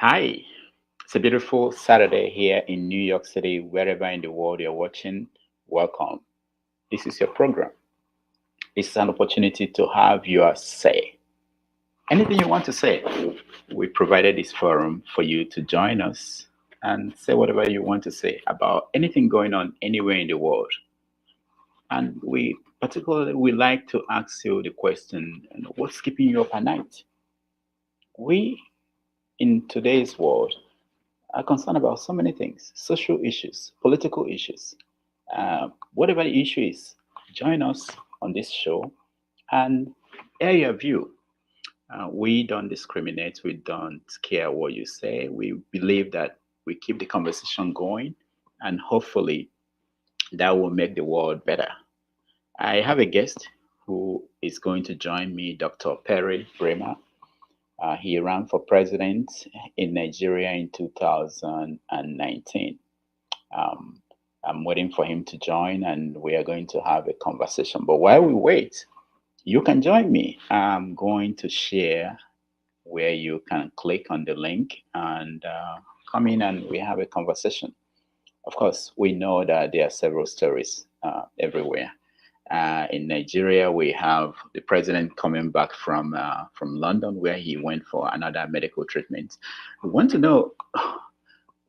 Hi, it's a beautiful Saturday here in New York City, wherever in the world you're watching. Welcome. This is your program. It's an opportunity to have your say. Anything you want to say, we provided this forum for you to join us and say whatever you want to say about anything going on anywhere in the world. And we particularly we like to ask you the question, what's keeping you up at night? We in today's world are concerned about so many things: social issues, political issues. Whatever the issue is, join us on this show and air your view. We don't discriminate, we don't care what you say. We believe that we keep the conversation going, and hopefully that will make the world better. I have a guest who is going to join me, Dr. Perry Brimah. He ran for president in Nigeria in 2019. Um, I'm waiting for him to join, and we are going to have a conversation. But while we wait, you can join me. I'm going to share where you can click on the link and come in, and we have a conversation. Of course, we know that there are several stories everywhere. In Nigeria, we have the president coming back from London, where he went for another medical treatment. We want to know,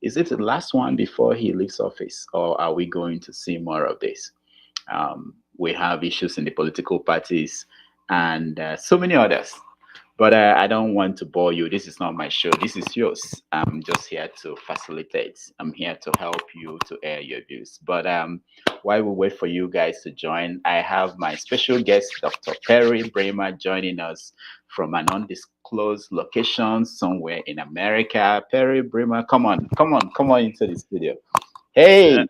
is it the last one before he leaves office, or are we going to see more of this? We have issues in the political parties and so many others. But I don't want to bore you. This is not my show. This is yours. I'm just here to facilitate. I'm here to help you to air your views. But while we wait for you guys to join, I have my special guest, Dr. Perry Brimah, joining us from an undisclosed location somewhere in America. Perry Brimah, come on into the studio. Uh, Hey, uh,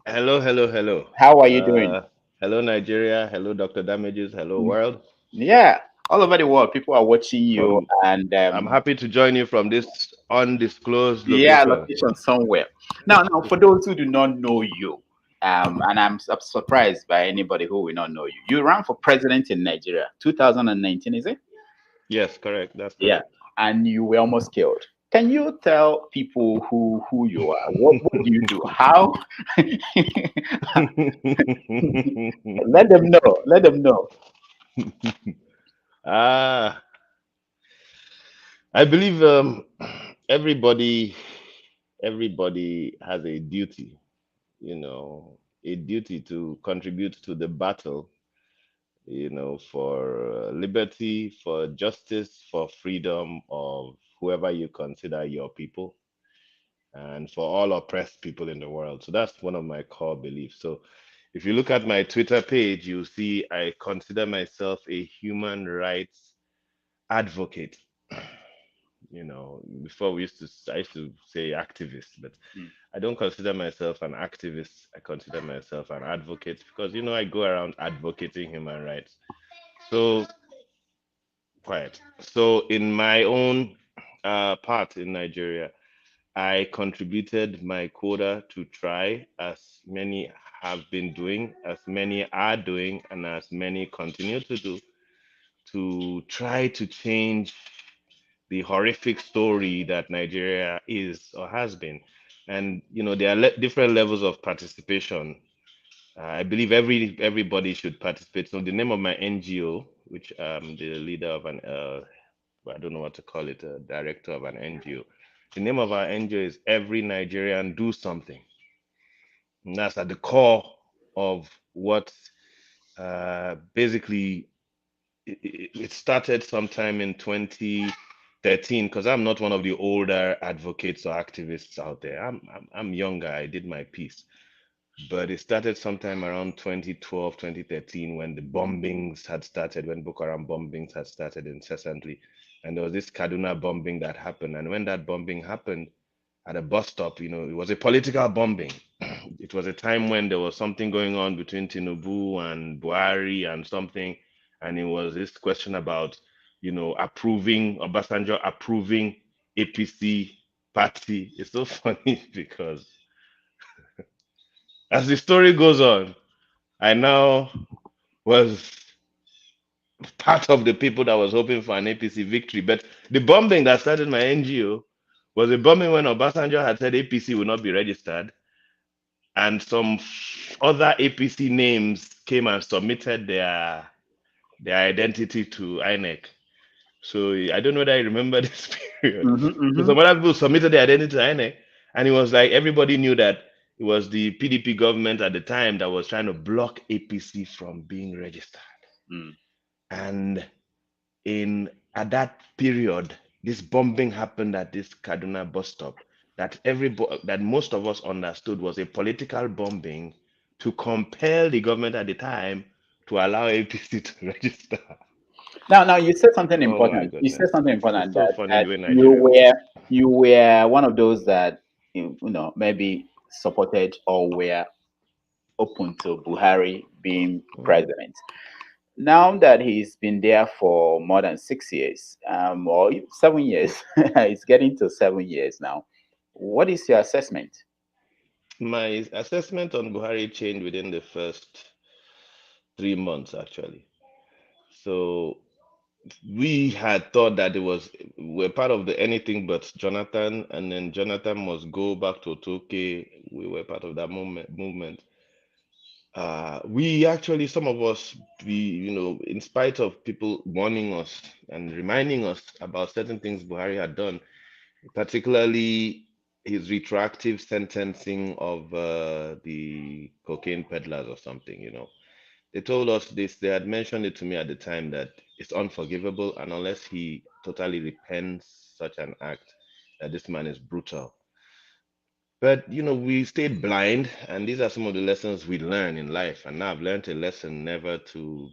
hello. how are you doing? Hello, Nigeria. Hello, Dr. Damages. Hello, world. Yeah, all over the world, people are watching you, From and I'm happy to join you from this undisclosed yeah, location. location somewhere. Now, for those who do not know you, and I'm surprised by anybody who will not know you. You ran for president in Nigeria, 2019, is it? Yes, correct. That's Yeah, correct. and you were almost killed. Can you tell people who you are? What do you do? How? Let them know. Let them know. ah, I believe everybody everybody has a duty, a duty to contribute to the battle, for liberty, for justice, for freedom of whoever you consider your people, and for all oppressed people in the world. So that's one of my core beliefs. So if you look at my Twitter page, you'll see I consider myself a human rights advocate. Before I used to say activist, but Mm. I don't consider myself an activist. I consider myself an advocate because I go around advocating human rights. So quiet. So in my own part in Nigeria, I contributed my quota to try, as many have been doing, as many are doing, and as many continue to do, to try to change the horrific story that Nigeria is or has been. And there are different levels of participation. I believe everybody should participate. So the name of my NGO, which the leader of an I don't know what to call it, a director of an NGO. The name of our NGO is Every Nigerian Do Something. And that's at the core of what basically it started sometime in 2013, because I'm not one of the older advocates or activists out there. I'm younger. I did my piece. But it started sometime around 2012, 2013, when the bombings had started, when Boko Haram bombings had started incessantly. And there was this Kaduna bombing that happened. And when that bombing happened at a bus stop, it was a political bombing. It was a time when there was something going on between Tinubu and Buhari and something. And it was this question about, approving, Obasanjo approving APC party. It's so funny because as the story goes on, I now was part of the people that was hoping for an APC victory. But the bombing that started my NGO Was a bombing when Obasanjo had said APC will not be registered, and some other APC names came and submitted their identity to INEC. So I don't know whether I remember this period. Mm-hmm, So mm-hmm. some other people submitted their identity to INEC, and it was like everybody knew that it was the PDP government at the time that was trying to block APC from being registered. Mm. And in at that period, this bombing happened at this Kaduna bus stop that most of us understood was a political bombing to compel the government at the time to allow APC to register. Now you said something Oh my important. You said goodness. something It's important so that funny the way you Nigeria were works. you were one of those that maybe supported or were open to Buhari being Mm. president. Now that he's been there for more than 6 years, or 7 years, it's getting to 7 years now. What is your assessment? My assessment on Buhari changed within the first 3 months, actually. So we had thought that it was we're part of the anything but Jonathan, and then Jonathan must go back to Toke. We were part of that movement. We actually, some of us, in spite of people warning us and reminding us about certain things Buhari had done, particularly his retroactive sentencing of the cocaine peddlers or something, they told us this, they had mentioned it to me at the time that it's unforgivable, and unless he totally repents such an act, that this man is brutal. But we stayed blind, and these are some of the lessons we learn in life. And now I've learned a lesson never to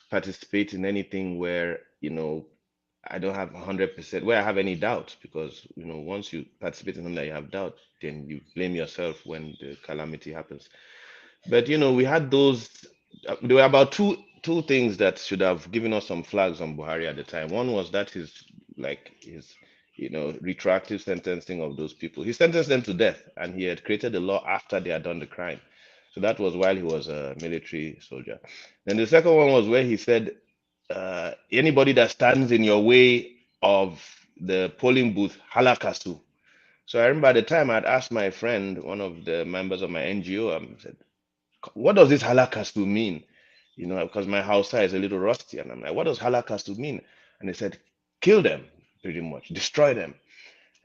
participate in anything where, I don't have 100%, where I have any doubt, because, once you participate in something that you have doubt, then you blame yourself when the calamity happens. But we had those. There were about two things that should have given us some flags on Buhari at the time. One was that his retroactive sentencing of those people. He sentenced them to death, and he had created a law after they had done the crime. So that was while he was a military soldier. Then the second one was where he said, anybody that stands in your way of the polling booth, halakasu. So I remember at the time I'd asked my friend, one of the members of my NGO, said, what does this halakastu mean? Because my house is a little rusty. And I'm like, what does halakastu mean? And they said, kill them, pretty much, destroy them.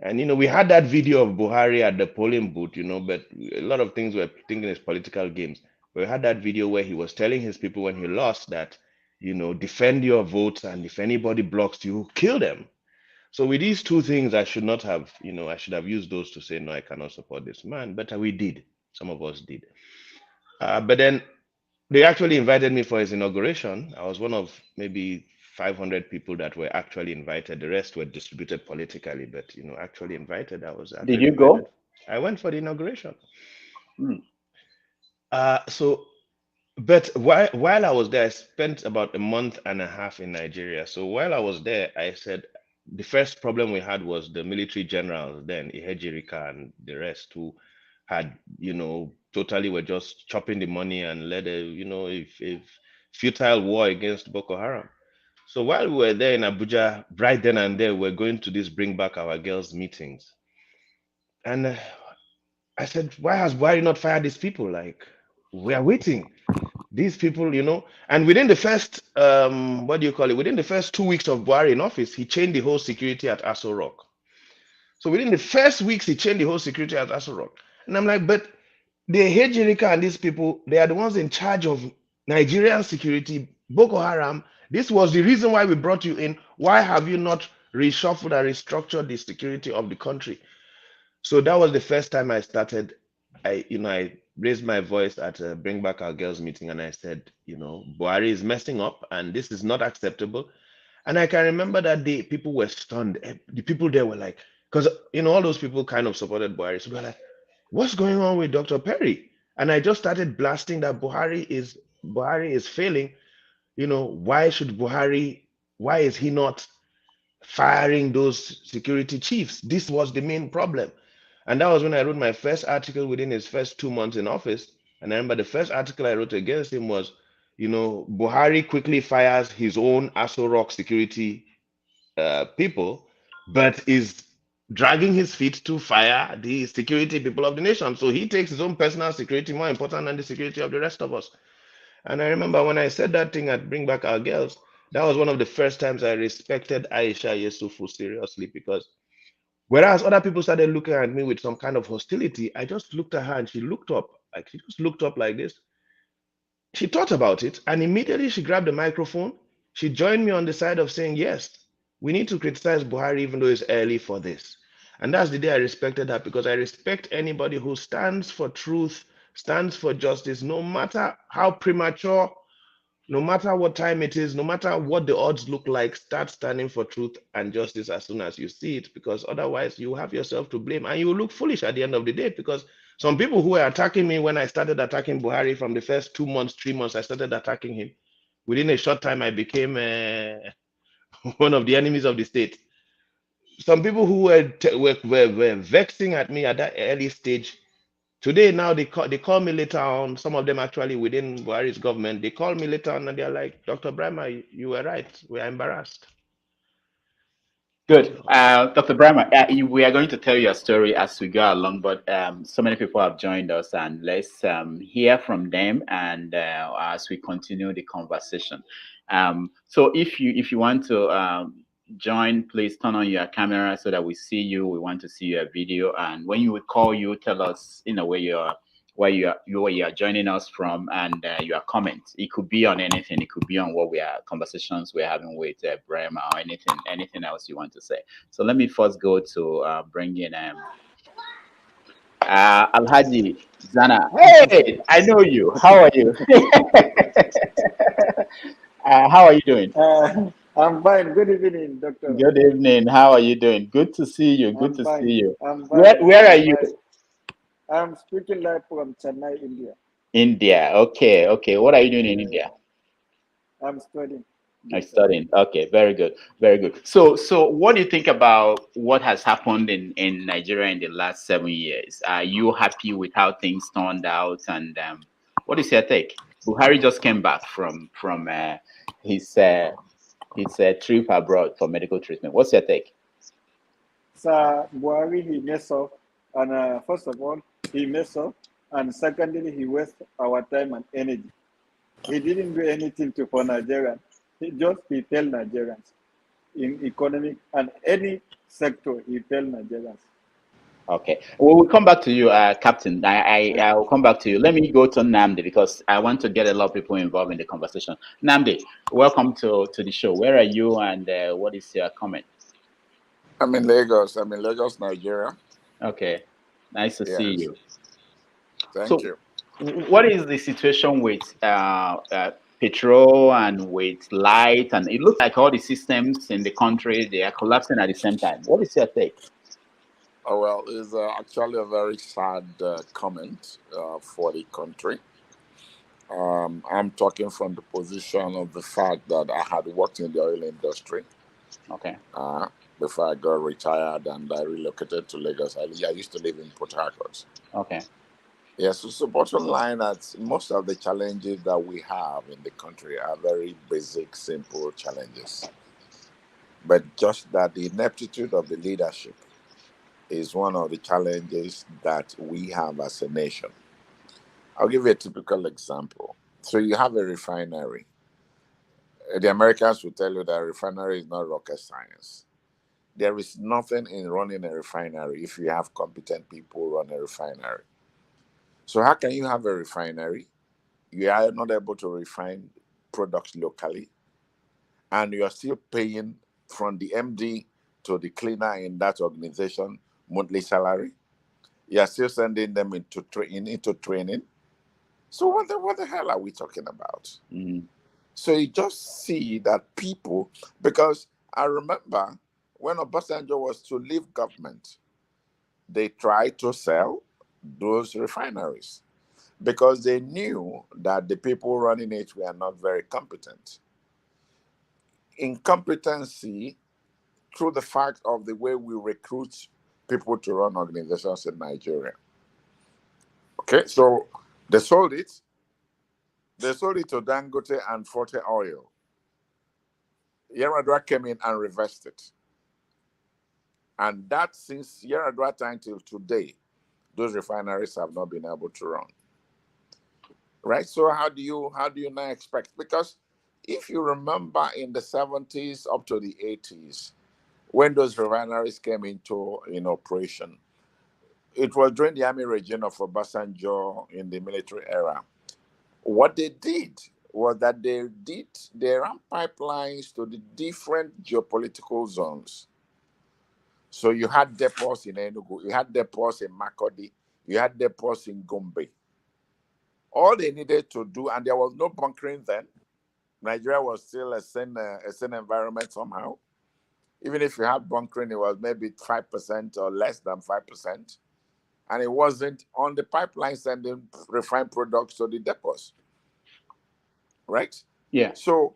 And, we had that video of Buhari at the polling booth, but a lot of things were thinking is political games. But we had that video where he was telling his people when he lost that, defend your votes, and if anybody blocks you, kill them. So with these two things, I should not have, I should have used those to say, no, I cannot support this man. But we did. Some of us did. But then they actually invited me for his inauguration. I was one of maybe 500 people that were actually invited. The rest were distributed politically, but actually invited. I was Did actually you invited. go? I went for the inauguration. Hmm. So, but while I was there, I spent about a month and a half in Nigeria. So while I was there, I said the first problem we had was the military generals then, Ihejirika and the rest, who had, totally were just chopping the money and led a futile war against Boko Haram. So while we were there in Abuja, right then and there, we're going to this Bring Back Our Girls meetings. And I said, why has Buhari not fired these people? Like, we are waiting. These people, and within the first, what do you call it? Within the first 2 weeks of Buhari in office, he changed the whole security at Aso Rock. So within the first weeks, he changed the whole security at Aso Rock. And I'm like, but the Hejirika and these people, they are the ones in charge of Nigerian security, Boko Haram. This was the reason why we brought you in. Why have you not reshuffled and restructured the security of the country? So that was the first time I started. I raised my voice at a Bring Back Our Girls meeting, and I said, Buhari is messing up, and this is not acceptable. And I can remember that day, people were stunned. The people there were like, because all those people kind of supported Buhari, so they're like, what's going on with Dr. Perry? And I just started blasting that Buhari is failing. Why is he not firing those security chiefs? This was the main problem. And that was when I wrote my first article within his first 2 months in office. And I remember the first article I wrote against him was, Buhari quickly fires his own Aso Rock security people, but is dragging his feet to fire the security people of the nation. So he takes his own personal security more important than the security of the rest of us. And I remember when I said that thing at Bring Back Our Girls, that was one of the first times I respected Aisha Yesufu seriously, because whereas other people started looking at me with some kind of hostility, I just looked at her and she looked up. Like she just looked up like this. She thought about it and immediately she grabbed the microphone. She joined me on the side of saying, yes, we need to criticize Buhari even though it's early for this. And that's the day I respected her, because I respect anybody who stands for truth, stands for justice, no matter how premature, no matter what time it is, no matter what the odds look like. Start standing for truth and justice as soon as you see it, because otherwise you have yourself to blame and you will look foolish at the end of the day. Because some people who were attacking me when I started attacking Buhari, from the first 2 months, 3 months, I started attacking him. Within a short time, I became one of the enemies of the state. Some people who were vexing at me at that early stage, today, now they call me later on. Some of them actually within Buhari's government, they call me later on and they're like, Dr. Brimah, you were right. We are embarrassed. Good. Dr. Brimah, we are going to tell you a story as we go along, but so many people have joined us, and let's hear from them, and as we continue the conversation. So if you want to join, please turn on your camera so that we see you. We want to see your video, and when you would call, you tell us in a way where you are joining us from, and your comments. It could be on anything. It could be on what we are conversations we're having with Brimah, or anything else you want to say. So let me first go to bring in Alhaji Zana. Hey, I know you. How are you? How are you doing? I'm fine. Good evening, doctor. Good evening. How are you doing? Good to see you. Good I'm to see fine. you. I'm Where fine. where are I'm you? fine. I'm speaking live from Chennai, India. India. Okay, okay. What are you doing in Uh, India? I'm studying, I'm doctor. studying. Okay, very good, very good. So what do you think about what has happened in Nigeria in the last 7 years? Are you happy with how things turned out? And what is your take? Buhari just came back from his uh, his trip abroad for medical treatment. What's your take? Sir Buhari, he messed up. And first of all, he messed up. And secondly, he wasted our time and energy. He didn't do anything for Nigerians. He failed Nigerians in economic and any sector. He failed Nigerians. Okay. Well, we'll come back to you, Captain. I will come back to you. Let me go to Namdi because I want to get a lot of people involved in the conversation. Namdi, welcome to the show. Where are you, and what is your comment? I'm in Lagos. I'm in Lagos, Nigeria. Okay, nice to see Yes. you. Thank So, you. what is the situation with petrol and with light? And it looks like all the systems in the country they are collapsing at the same time. What is your take? Oh, well, it's actually a very sad comment for the country. I'm talking from the position of the fact that I had worked in the oil industry Okay. uh, before I got retired and I relocated to Lagos. I used to live in Port Harcourt. Okay. Yes, so bottom line that most of the challenges that we have in the country are very basic, simple challenges. But just that the ineptitude of the leadership is one of the challenges that we have as a nation. I'll give you a typical example. So you have a refinery. The Americans will tell you that a refinery is not rocket science. There is nothing in running a refinery if you have competent people run a refinery. So how can you have a refinery? You are not able to refine products locally, and you are still paying from the MD to the cleaner in that organization monthly salary. You are still sending them into training. So what the hell are we talking about? Mm. So you just see that people, because I remember when Obasanjo was to leave government, they tried to sell those refineries because they knew that the people running it were not very competent. Incompetency through the fact of the way we recruit people to run organizations in Nigeria. Okay, so they sold it. They sold it to Dangote and Forte Oil. Yaradua came in and reversed it. And that since Yaradua time till today, those refineries have not been able to run. Right? So how do you now expect? Because if you remember in the 70s up to the 80s, when those refineries came into in operation, it was during the army regime of Obasanjo in the military era. What they did was that they ran pipelines to the different geopolitical zones. So you had depots in Enugu, you had depots in Makodi, you had depots in Gombe. All they needed to do, and there was no bunkering then. Nigeria was still a sane environment somehow. Even if you had bunkering, it was maybe 5% or less than 5%. And it wasn't on the pipeline sending refined products to the depots, right? Yeah. So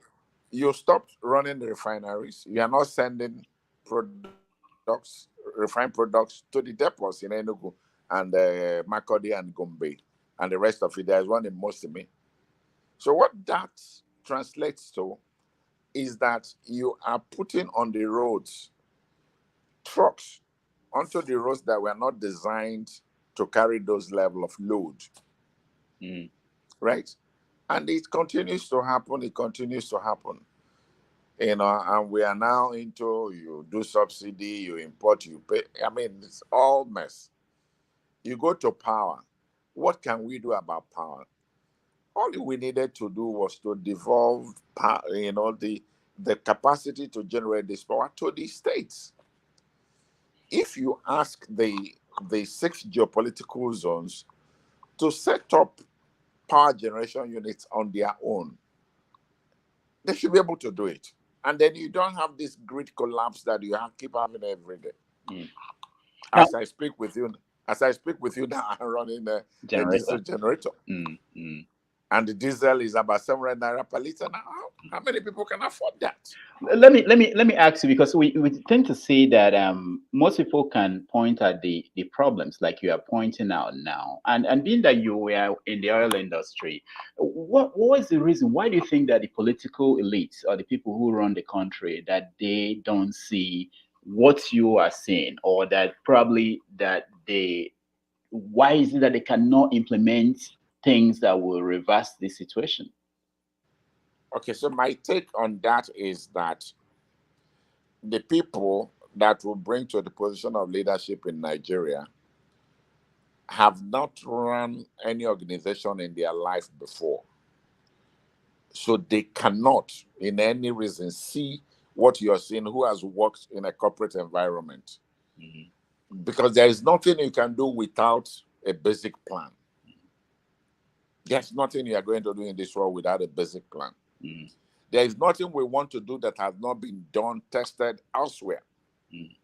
you stopped running the refineries. You are not sending products, refined products, to the depots in Enugu and Makodi and Gombe and the rest of it. There's one in Mosime. So what that translates to is that you are putting on the roads trucks onto the roads that were not designed to carry those level of load, Mm. right? And it continues to happen. It continues to happen. And we are now into you do subsidy, you import, you pay. I mean, it's all mess. You go to power. What can we do about power? All we needed to do was to devolve, the capacity to generate this power to the states. If you ask the 6 geopolitical zones to set up power generation units on their own, they should be able to do it. And then you don't have this grid collapse that you keep having every day. Mm. Now, As I speak with you, as I speak with you now, I'm running a diesel generator. generator, Mm. Mm. and the diesel is about 700 naira per liter now. How many people can afford that? Let me ask you, because we tend to see that most people can point at the problems like you are pointing out now, and being that you were in the oil industry, what is the reason? Why do you think that the political elites or the people who run the country, that they don't see what you are seeing, or that probably that they, why is it that they cannot implement things that will reverse this situation? Okay, so my take on that is that the people that will bring to the position of leadership in Nigeria have not run any organization in their life before. So they cannot, in any reason, see what you're seeing who has worked in a corporate environment. Mhm. Because there is nothing you can do without a basic plan. There's nothing you are going to do in this world without a basic plan. Mm. There is nothing we want to do that has not been done, tested elsewhere, Mm.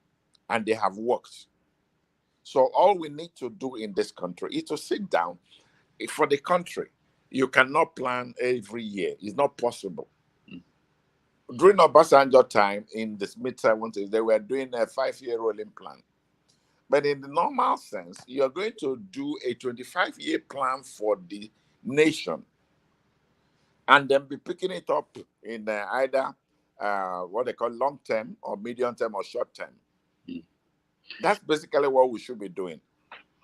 and they have worked. So all we need to do in this country is to sit down for the country. You cannot plan every year. It's not possible. Mm. During Obasanjo time in the mid-70s, they were doing a 5-year rolling plan. But in the normal sense, you're going to do a 25-year plan for the nation and then be picking it up in either what they call long term or medium term or short term. Mm. That's basically what we should be doing.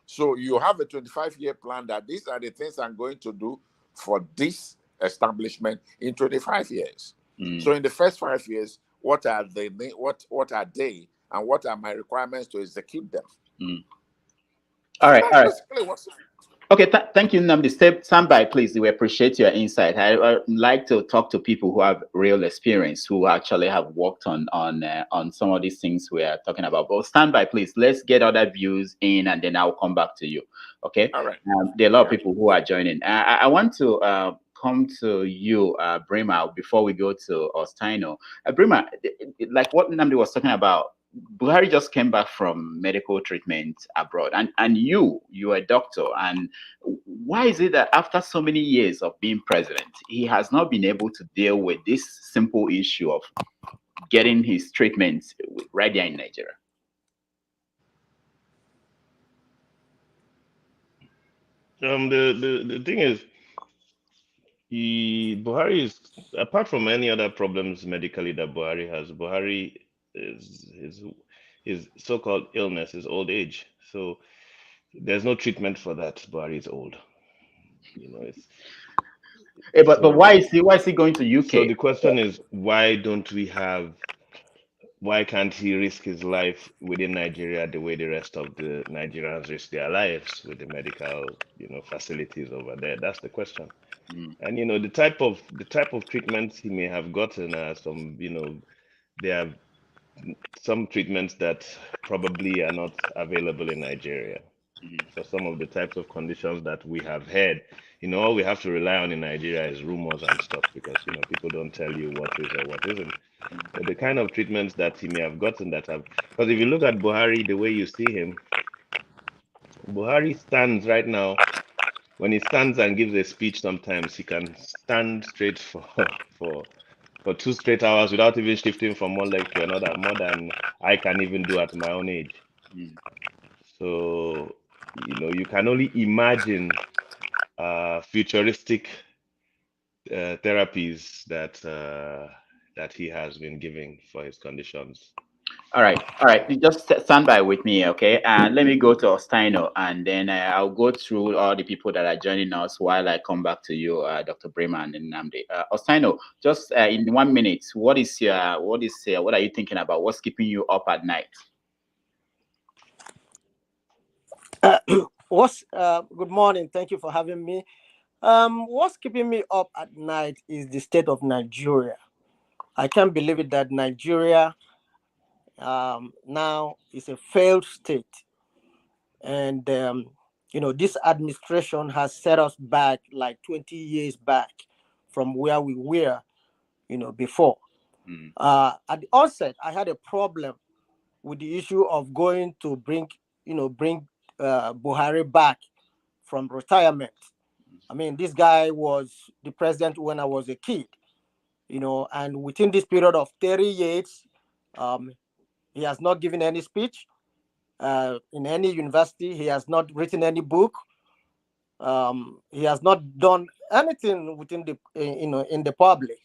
So you have a 25-year plan that these are the things I'm going to do for this establishment in 25 years. Mm. So in the first 5 years, what are they, what are they, and what are my requirements to execute them? Mm. All So right, that's all right. basically what's. Okay, thank you, Namdi. Stand by, please. We appreciate your insight. I like to talk to people who have real experience, who actually have worked on some of these things we are talking about. But stand by, please. Let's get other views in, and then I'll come back to you. Okay. All right. There are a lot of Yeah. people who are joining. I want to come to you, Brimah, before we go to Ostino. Brimah, like what Namdi was talking about. Buhari just came back from medical treatment abroad, and you are a doctor. And why is it that after so many years of being president, he has not been able to deal with this simple issue of getting his treatments right there in Nigeria? The thing is, Buhari is, apart from any other problems medically that Buhari has, Buhari is his so-called illness is old age. So there's no treatment for that. Buhari is old. It's But so. why is he going to So UK? the question is, why can't he risk his life within Nigeria the way the rest of the Nigerians risk their lives with the medical, facilities over there? That's the question. Mm, And the type of treatments he may have gotten are there are some treatments that probably are not available in Nigeria mm, for some of the types of conditions that we have heard. All we have to rely on in Nigeria is rumors and stuff because people don't tell you what is or what isn't. But the kind of treatments that he may have gotten that have, because if you look at Buhari, the way you see him, Buhari stands right now. When he stands and gives a speech, sometimes he can stand straight for for for 2 straight hours without even shifting from one leg to another, more than I can even do at my own age. mm. So, you can only imagine futuristic therapies that he has been giving for his conditions. All right. You just stand by with me, okay? And let me go to Ostino, and then I'll go through all the people that are joining us while I come back to you, Dr. Brimah and Namdi. Ostino, just in 1 minute, what are you thinking about? What's keeping you up at night? Good morning. Thank you for having me. What's keeping me up at night is the state of Nigeria. I can't believe it that Nigeria now is a failed state, and this administration has set us back like 20 years back from where we were, before. Mm, At the onset, I had a problem with the issue of going to bring Buhari back from retirement. I mean, this guy was the president when I was a kid, and within this period of 30 years, um, he has not given any speech in any university. He has not written any book. He has not done anything within in the public.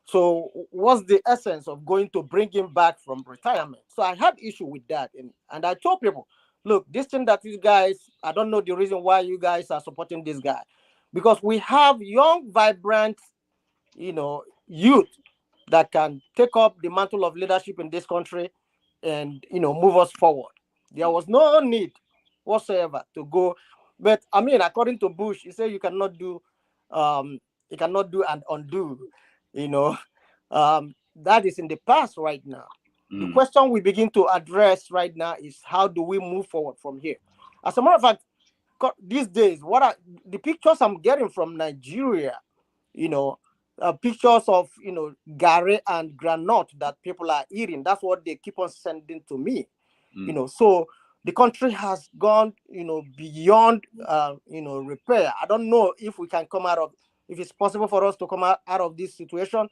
So what's the essence of going to bring him back from retirement? So I had issue with that. And I told people, look, this thing that you guys, I don't know the reason why you guys are supporting this guy. Because we have young, vibrant, youth that can take up the mantle of leadership in this country and, move us forward. There was no need whatsoever to go. But I mean, according to Bush, he said you cannot do and undo, you know. That is in the past right now. The mm, question we begin to address right now is how do we move forward from here? As a matter of fact, these days, what are the pictures I'm getting from Nigeria, you know, pictures of, gare and granite that people are eating. That's what they keep on sending to me, mm. So the country has gone, beyond, repair. I don't know if it's possible for us to come out of this situation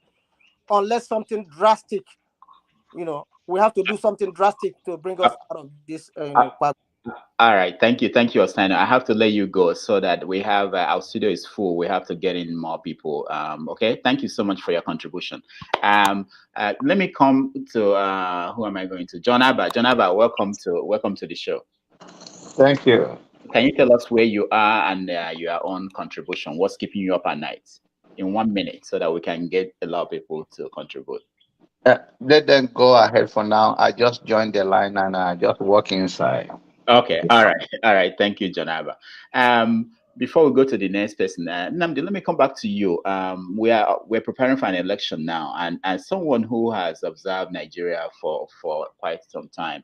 unless something drastic, we have to do something drastic to bring Uh, us out of this, uh, All right, thank you, Osano. I have to let you go so that we have our studio is full. We have to get in more people. Okay, thank you so much for your contribution. Let me come to who am I going to? John Abba. John Abba, welcome to the show. Thank you. Can you tell us where you are and your own contribution? What's keeping you up at night? In 1 minute, so that we can get a lot of people to contribute. Let them go ahead for now. I just joined the line and I just walk inside. Okay, all right. Thank you, Janaba. Before we go to the next person, Namdi, let me come back to you. We're preparing for an election now, and as someone who has observed Nigeria for quite some time,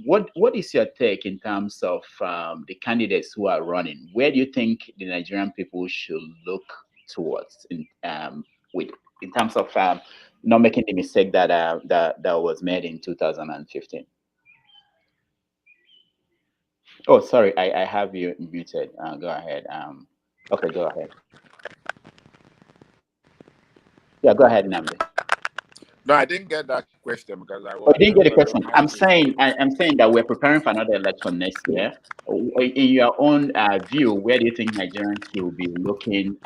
what is your take in terms of the candidates who are running? Where do you think the Nigerian people should look towards with in terms of not making the mistake that was made in 2015? Oh, sorry, I have you muted. Go ahead. Okay, go ahead. Yeah, go ahead, Namdi. No, I didn't get that question because I Oh, was you didn't get the because question. my mic is I'm saying that we're preparing for another election next year. In your own view, where do you think Nigerians should be looking?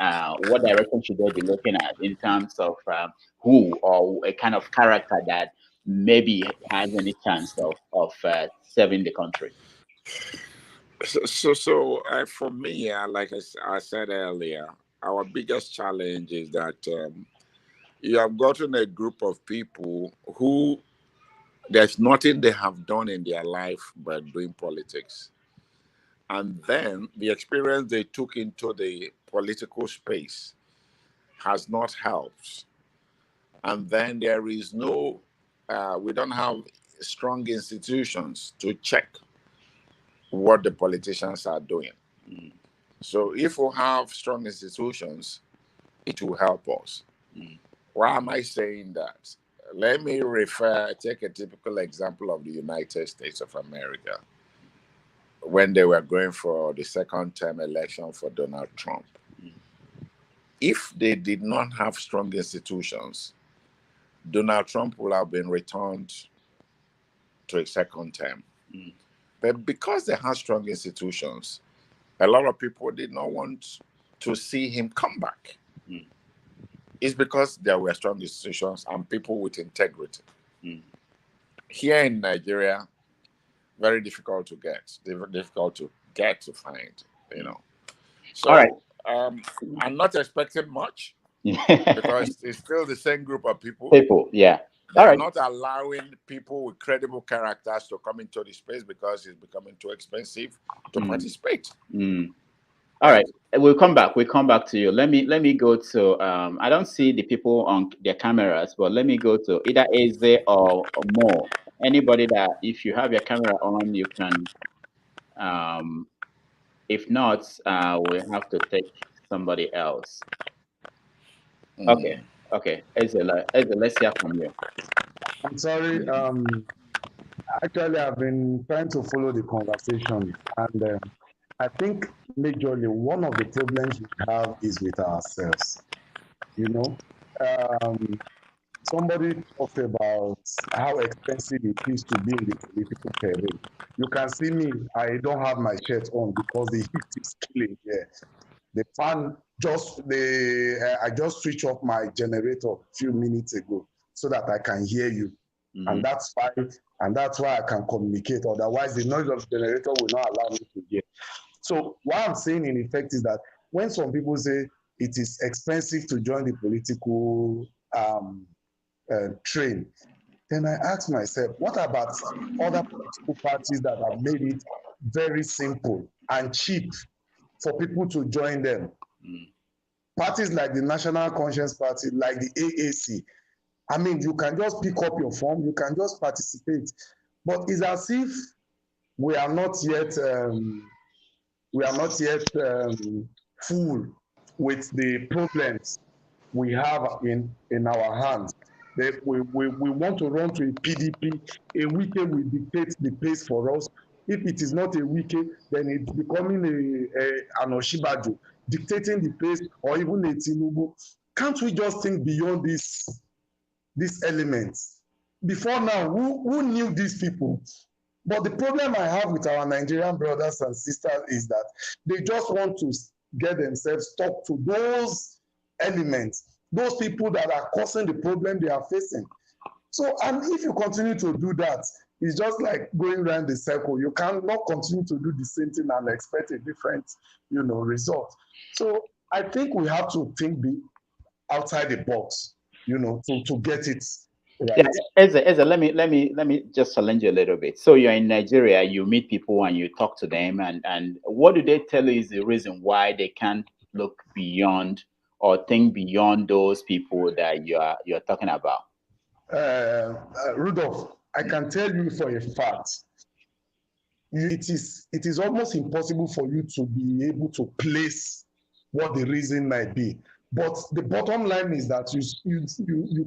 What direction should they be looking at in terms of who or a kind of character that maybe has any chance of serving the country? For me, like I said earlier, our biggest challenge is that you have gotten a group of people who there's nothing they have done in their life but doing politics. And then the experience they took into the political space has not helped. And then there is no, we don't have strong institutions to check what the politicians are doing. Mm. So if we have strong institutions, it will help us. Mm. Why am I saying that? Let me take a typical example of the United States of America when they were going for the second term election for Donald Trump. Mm. If they did not have strong institutions, Donald Trump would have been returned to a second term. Mm. But because they had strong institutions, a lot of people did not want to see him come back. Mm. It's because there were strong institutions and people with integrity. Mm. Here in Nigeria, very difficult to get, to find, you know. So All right. I'm not expecting much because it's still the same group of people. People, yeah. They All are right. not allowing people with credible characters to come into the space because it's becoming too expensive to participate. Mm. All right. We'll come back. We'll come back to you. Let me go to I don't see the people on their cameras, but let me go to either Eze or Mo. Anybody that if you have your camera on, you can if not, we'll have to take somebody else. Okay. Okay. Eze, let's hear from you. I'm sorry. Actually, I've been trying to follow the conversation, and I think majorly one of the problems we have is with ourselves. You know, somebody talked about how expensive it is to be in the political terrain. You can see me, I don't have my shirt on because the heat is killing here. The fan I just switched off my generator a few minutes ago so that I can hear you. Mm-hmm. And that's why I can communicate. Otherwise, the noise of the generator will not allow me to hear. So what I'm saying in effect is that when some people say it is expensive to join the political train, then I ask myself, what about other political parties that have made it very simple and cheap for people to join them? Mm. Parties like the National Conscience Party, like the AAC, I mean, you can just pick up your form, you can just participate. But it's as if we are not yet full with the problems we have in our hands. We want to run to a PDP. A wiki will dictate the pace for us. If it is not a wiki, then it's becoming an Oshibajo, dictating the pace, or even a Tinubu. Can't we just think beyond these elements? Before now, who knew these people? But the problem I have with our Nigerian brothers and sisters is that they just want to get themselves stuck to those elements, those people that are causing the problem they are facing. So, and if you continue to do that, it's just like going around the circle. You cannot continue to do the same thing and expect a different, result. So I think we have to think outside the box, to get it right. Yeah, Eze, let me just challenge you a little bit. So you're in Nigeria, you meet people and you talk to them, and what do they tell you is the reason why they can't look beyond or think beyond those people that you're talking about? Rudolph, I can tell you for a fact, it is almost impossible for you to be able to place what the reason might be. But the bottom line is that you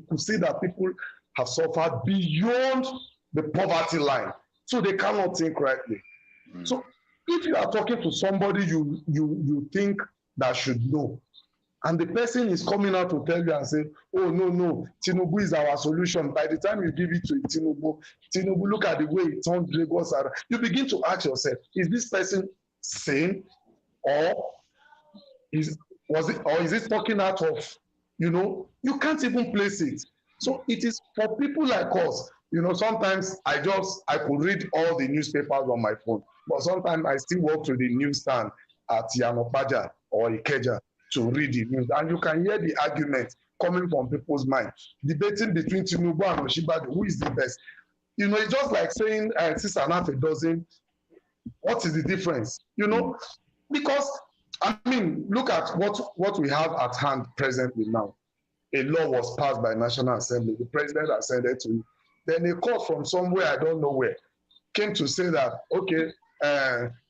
could see that people have suffered beyond the poverty line, so they cannot think rightly. So if you are talking to somebody you think that should know, and the person is coming out to tell you and say, oh, no, Tinubu is our solution. By the time you give it to Tinubu, look at the way it turns Lagos around. You begin to ask yourself, is this person sane, or is it talking out of, you can't even place it. So it is for people like us You know, sometimes I could read all the newspapers on my phone, but sometimes I still walk to the newsstand at Yanopaja or Ikeja to read the news. And you can hear the argument coming from people's mind, debating between Tinubu and Osinbajo, who is the best. You know, it's just like saying 6.5 dozen. What is the difference? You know, because I mean, look at what we have at hand presently now. A law was passed by National Assembly. The president has sent it to you. Then a court from somewhere, I don't know where, came to say that, okay,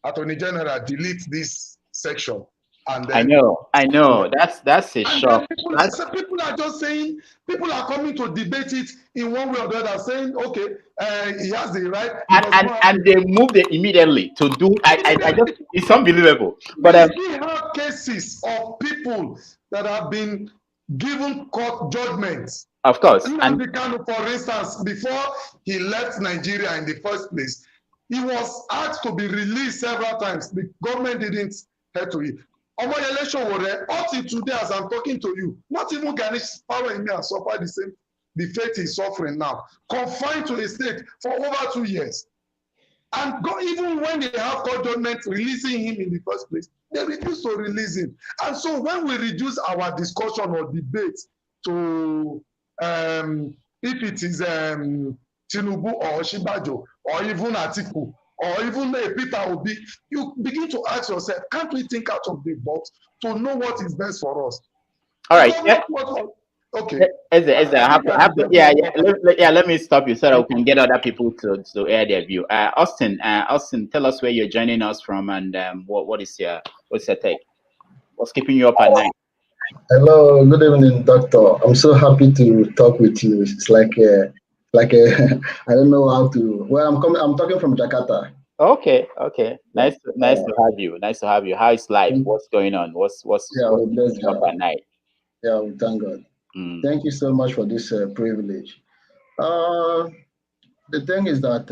Attorney General, delete this section. And then I know. That's a shock. People are just saying, people are coming to debate it in one way or the other, saying, okay, he has the right. And they moved it immediately to do. I just, it's unbelievable. But we have cases of people that have been given court judgments. Of course. And for instance, before he left Nigeria in the first place, he was asked to be released several times. The government didn't head to it. Omoyele Sowore, up till today, as I'm talking to you, not even Ganish Power in me has suffered the fate he's suffering now, confined to a state for over 2 years. And even when they have court judgment releasing him in the first place, they refuse to release him. And so when we reduce our discussion or debate to if it is Tinubu or Osinbajo or even Atiku or even Peter Obi, you begin to ask yourself, can't we think out of the box to know what is best for us? All right. Okay. Let me stop you so that we can get other people to air their view. Austin, tell us where you're joining us from and what's your take? What's keeping you up at night? Hello, good evening, Doctor. I'm so happy to talk with you. It's like a I don't know how to. Well, I'm talking from Jakarta. Okay. Nice to have you. Nice to have you. How is life? What's going on? What's keeping you up at night? Yeah, we thank God. Thank you so much for this privilege. The thing is that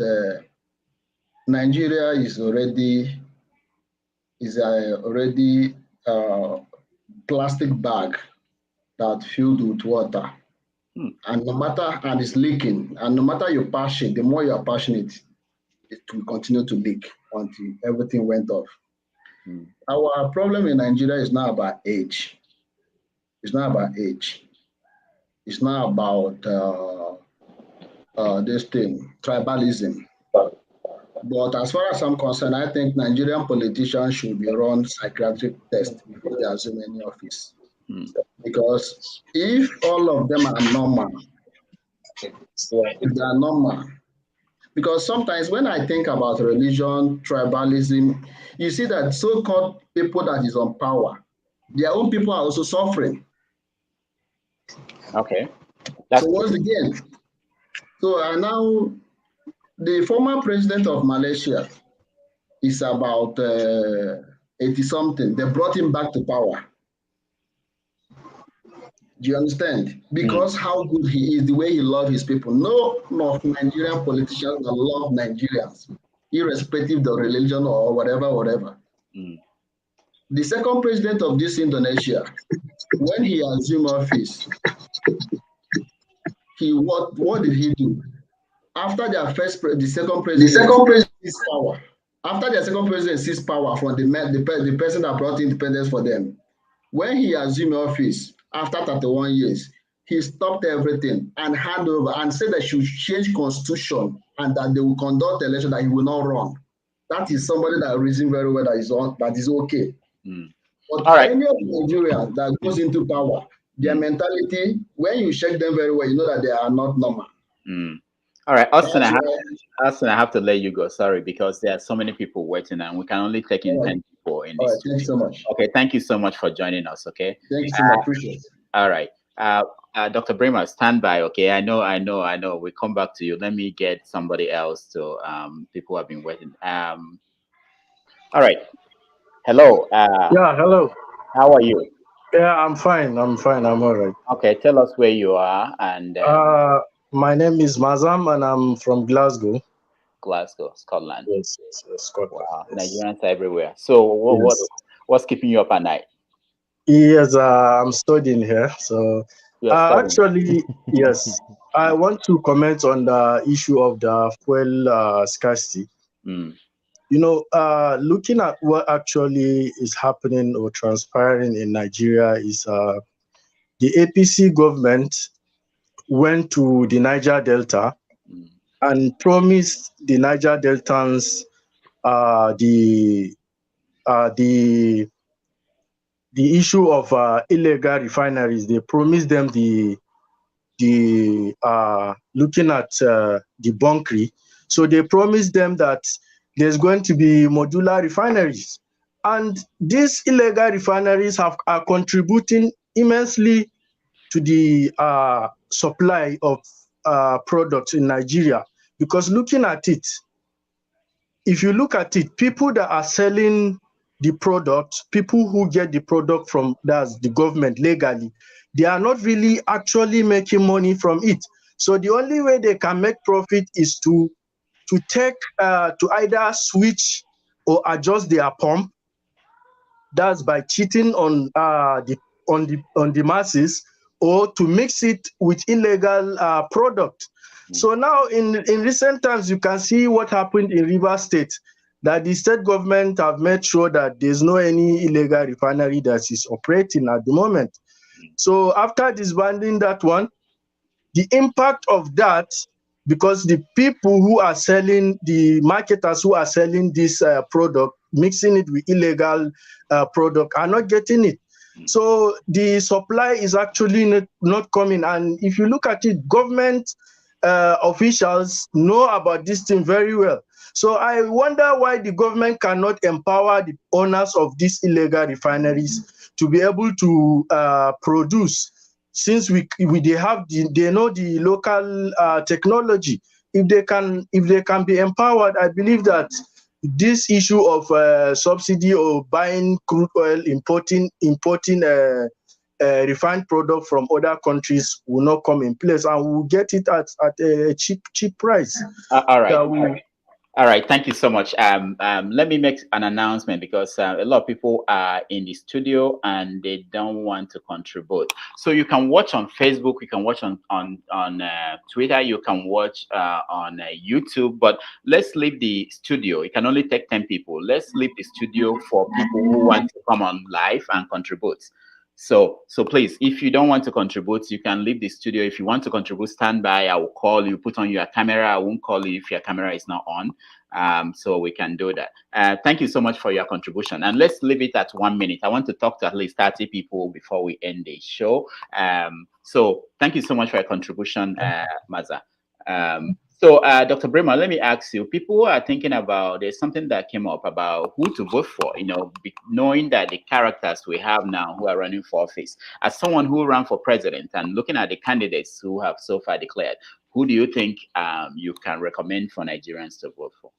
Nigeria is already plastic bag that filled with water, and it's leaking. And no matter your passion, the more you are passionate, it will continue to leak until everything went off. Our problem in Nigeria is not about age. It's not about age. It's not about this thing, tribalism. But as far as I'm concerned, I think Nigerian politicians should be run psychiatric tests before they assume any office. Because if all of them are normal, because sometimes when I think about religion, tribalism, you see that so-called people that is on power, their own people are also suffering. Okay. So once again, now the former president of Malaysia is about 80-something. They brought him back to power. Do you understand? Because how good he is, the way he loves his people. No Nigerian politicians that love Nigerians, irrespective of the religion or whatever. The second president of this Indonesia, when he assumed office, what did he do? After their the second president seized power. After their second president seized power from the person that brought independence for them, when he assumed office after 31 years, he stopped everything and handed over and said that she should change constitution and that they will conduct election, that he will not run. That is somebody that reasoned very well that is okay. But any of Nigerians that goes into power, their mentality, when you check them very well, you know that they are not normal. All right, Austin, I have to let you go. Sorry, because there are so many people waiting, and we can only take in 10 people in this. Thank you so much. Okay, thank you so much for joining us. Okay. Thank you so much. Appreciate it. All right, Dr. Brimah, stand by. Okay, I know. We come back to you. Let me get somebody else to people who have been waiting. All right. Hello. Yeah. Hello. How are you? Yeah, I'm fine. I'm all right. Okay, tell us where you are and. My name is Mazam, and I'm from Glasgow. Glasgow, Scotland. Yes, Scotland. Wow, yes. Nigerians everywhere. So, what's keeping you up at night? Yes, I'm studying here. So, actually, yes, I want to comment on the issue of the fuel scarcity. Mm. Looking at what actually is happening or transpiring in Nigeria is the APC government went to the Niger Delta Mm. and promised the Niger Deltans the issue of illegal refineries. They promised them the looking at the bunkering. So they promised them that there's going to be modular refineries, and these illegal refineries are contributing immensely to the supply of products in Nigeria. Because looking at it, if you look at it, people that are selling the product, people who get the product from that's the government legally, they are not really actually making money from it. So the only way they can make profit is to to either switch or adjust their pump. That's by cheating on the masses, or to mix it with illegal product. So now in recent times, you can see what happened in Rivers State, that the state government have made sure that there's no any illegal refinery that is operating at the moment. So after disbanding that one, the impact of that, because the people who are selling, the marketers who are selling this product, mixing it with illegal product, are not getting it. So the supply is actually not coming. And if you look at it, government officials know about this thing very well. So I wonder why the government cannot empower the owners of these illegal refineries to be able to produce, since they know the local technology. If they can be empowered, I believe that this issue of subsidy or buying crude oil, importing refined product from other countries will not come in place, and we'll get it at a cheap price. All right. All right, thank you so much. Let me make an announcement, because a lot of people are in the studio and they don't want to contribute. So you can watch on Facebook, you can watch on Twitter, you can watch on YouTube. But let's leave the studio. It can only take 10 people. Let's leave the studio for people who want to come on live and contribute. So please, if you don't want to contribute, you can leave the studio. If you want to contribute, stand by. I will call you, put on your camera. I won't call you if your camera is not on. So we can do that. Thank you so much for your contribution. And let's leave it at 1 minute. I want to talk to at least 30 people before we end the show. So thank you so much for your contribution, Maza. So, Dr. Brimah, let me ask you, people are thinking about, there's something that came up about who to vote for, knowing that the characters we have now who are running for office. As someone who ran for president and looking at the candidates who have so far declared, who do you think you can recommend for Nigerians to vote for?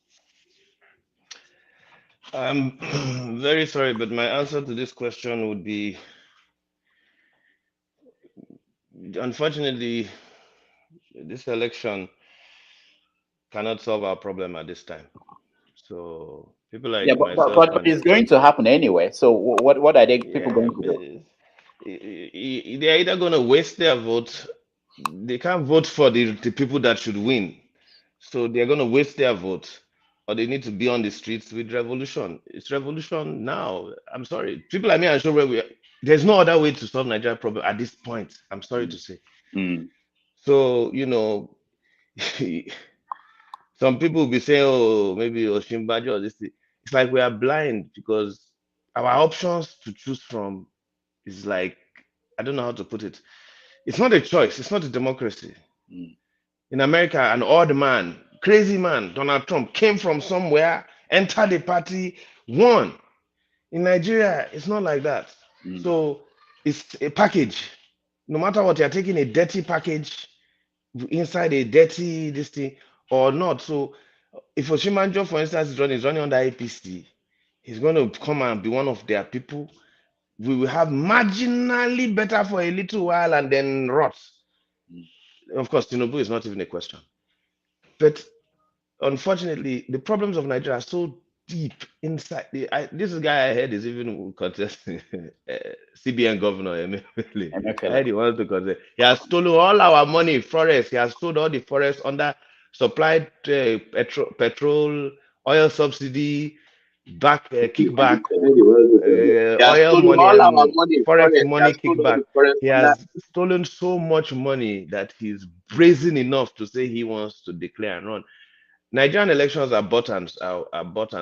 I'm very sorry, but my answer to this question would be, unfortunately, this election cannot solve our problem at this time. So people like myself, but it's going to happen anyway. So what are they people going to do? They're either going to waste their vote. They can't vote for the people that should win. So they're going to waste their vote, or they need to be on the streets with revolution. It's revolution now. I'm sorry. People like me are sure where we are. There's no other way to solve Nigeria problem at this point. I'm sorry to say. So, some people will be saying, oh, maybe Oshimbajo or this thing. It's like we are blind, because our options to choose from is like, I don't know how to put it. It's not a choice. It's not a democracy. In America, an odd man, crazy man, Donald Trump, came from somewhere, entered the party, won. In Nigeria, it's not like that. So it's a package. No matter what, you're taking a dirty package inside a dirty this thing or not. So if Oshimanjo, for instance, is running under APC, he's going to come and be one of their people. We will have marginally better for a little while and then rot. Of course, Tinubu is not even a question. But unfortunately, the problems of Nigeria are so deep inside. This guy I heard is even contesting CBN governor Emefiele. I heard he wants to contest. He has stolen all our money, forest. He has stolen all the forest under supplied petrol, oil subsidy, back kickback, He has oil stolen money all our and money, forex forest. He money has stolen all kickback. the forest He from that. has stolen so much money that he's brazen enough to say he wants to declare and run. Nigerian elections are bought and